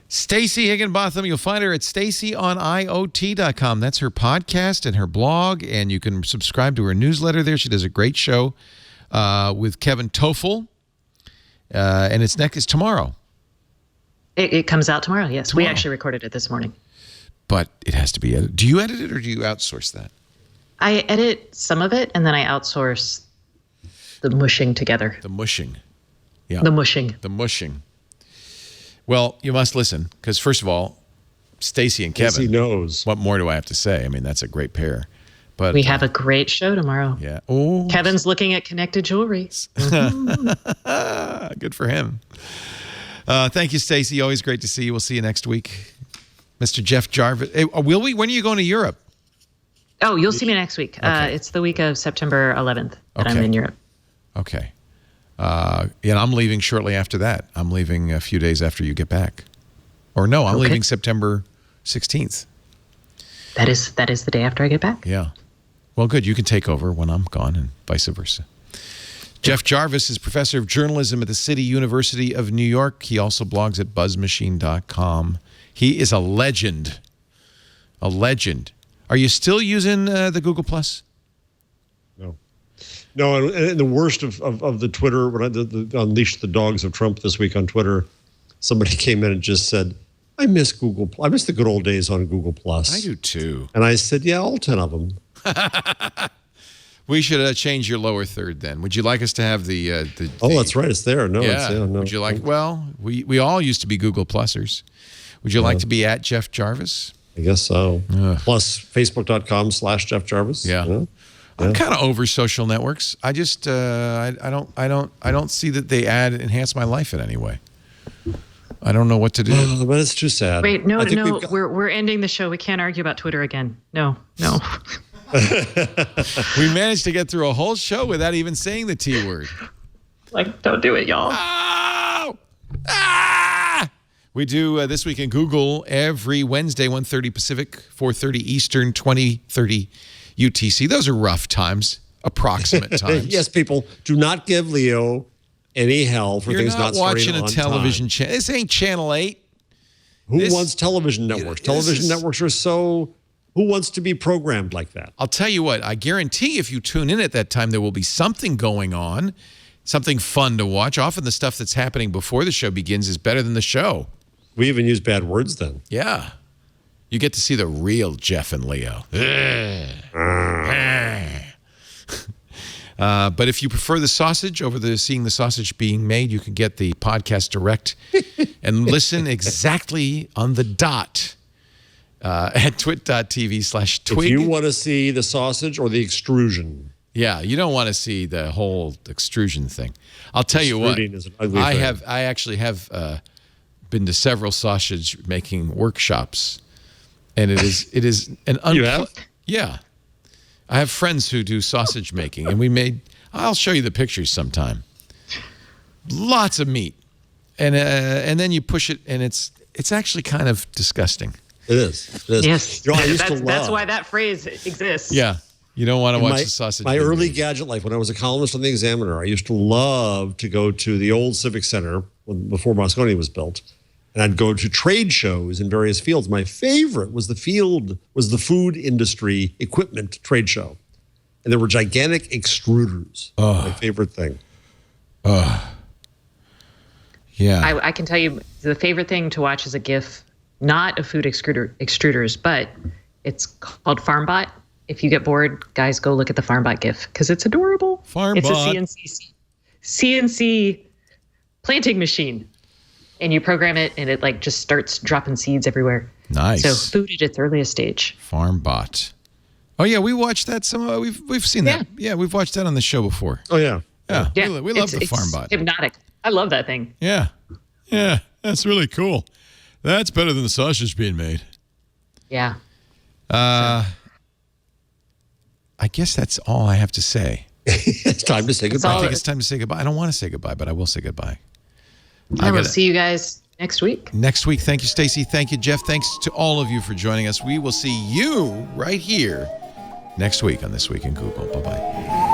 Stacey Higginbotham, you'll find her at staceyoniot.com. That's her podcast and her blog, and you can subscribe to her newsletter there. She does a great show with Kevin Toffel, and it's tomorrow. It comes out tomorrow, yes. Tomorrow. We actually recorded it this morning. But it has to be edited. Do you edit it or do you outsource that? I edit some of it, and then I outsource the mushing together. The mushing. Yeah. The mushing. The mushing. Well, you must listen because, first of all, Stacey and Kevin. He knows. What more do I have to say? I mean, that's a great pair. But we have a great show tomorrow. Yeah. Oh. Kevin's looking at connected jewelry. Good for him. Thank you, Stacey. Always great to see you. We'll see you next week. Mr. Jeff Jarvis. Hey, will we? When are you going to Europe? Oh, you'll see me next week. Okay. It's the week of September 11th that I'm in Europe. Okay. And I'm leaving shortly after that. I'm leaving a few days after you get back. Or no, I'm leaving September 16th. That is the day after I get back. Yeah. Well, good. You can take over when I'm gone and vice versa. Jeff Jarvis is professor of journalism at the City University of New York. He also blogs at buzzmachine.com. He is a legend. A legend. Are you still using the Google Plus? No, and the worst of the Twitter, when I unleashed the dogs of Trump this week on Twitter, somebody came in and just said, I miss Google. I miss the good old days on Google Plus. I do too. And I said, yeah, all 10 of them. We should change your lower third then. Would you like us to have the Oh, that's right. It's there. No, yeah. No. Would you like, well, we all used to be Google Plusers. Would you like to be at Jeff Jarvis? I guess so. Plus Facebook.com/Jeff Jarvis. Yeah. I'm kind of over social networks. I just I don't see that they enhance my life in any way. I don't know what to do. But it's too sad. Wait, no, we're ending the show. We can't argue about Twitter again. No. We managed to get through a whole show without even saying the T word. Like, don't do it, y'all. Oh! Ah! We do This Week in Google every Wednesday, 1:30 Pacific, 4:30 Eastern, 20:30 UTC. Those are rough times, approximate times. Yes, people, do not give Leo any hell for things not starting on watching a television channel. This ain't Channel 8. Who wants television networks? Television networks are so... Who wants to be programmed like that? I'll tell you what, I guarantee if you tune in at that time, there will be something going on, something fun to watch. Often the stuff that's happening before the show begins is better than the show. We even use bad words then. Yeah. You get to see the real Jeff and Leo. But if you prefer the sausage over seeing the sausage being made, you can get the podcast direct and listen exactly on the dot at twit.tv/twig. If you want to see the sausage or the extrusion. Yeah, you don't want to see the whole extrusion thing. I'll tell you what, Extruding is an ugly thing. I actually have been to several sausage making workshops, and it is an You have? Yeah, I have friends who do sausage making, and I'll show you the pictures sometime. Lots of meat, and then you push it, and it's actually kind of disgusting. It is. It is. Yes. You know, I used to love. That's why that phrase exists. Yeah, you don't want to watch my, the sausage. My being early made. gadget life, when I was a columnist on the Examiner, I used to love to go to the old Civic Center before Moscone was built, and I'd go to trade shows in various fields. My favorite was the food industry equipment trade show, and there were gigantic extruders. My favorite thing. Yeah, I can tell you the favorite thing to watch is a GIF, not of food extruders, but it's called FarmBot. If you get bored, guys, go look at the FarmBot GIF because it's adorable. FarmBot. It's a CNC planting machine, and you program it, and it like just starts dropping seeds everywhere. Nice. So food at its earliest stage. FarmBot. Oh yeah, we watched that. We've seen that. Yeah, we've watched that on the show before. Oh yeah. Yeah, Yeah, we love the it's FarmBot. hypnotic. I love that thing. Yeah. Yeah. That's really cool. That's better than the sausage being made. Yeah. I guess that's all I have to say. It's time to say I goodbye. think it's time to say goodbye. I don't want to say goodbye, but I will say goodbye. I will see you guys next week. Next week. Thank you, Stacey. Thank you, Jeff. Thanks to all of you for joining us. We will see you right here next week on This Week in Google. Bye-bye.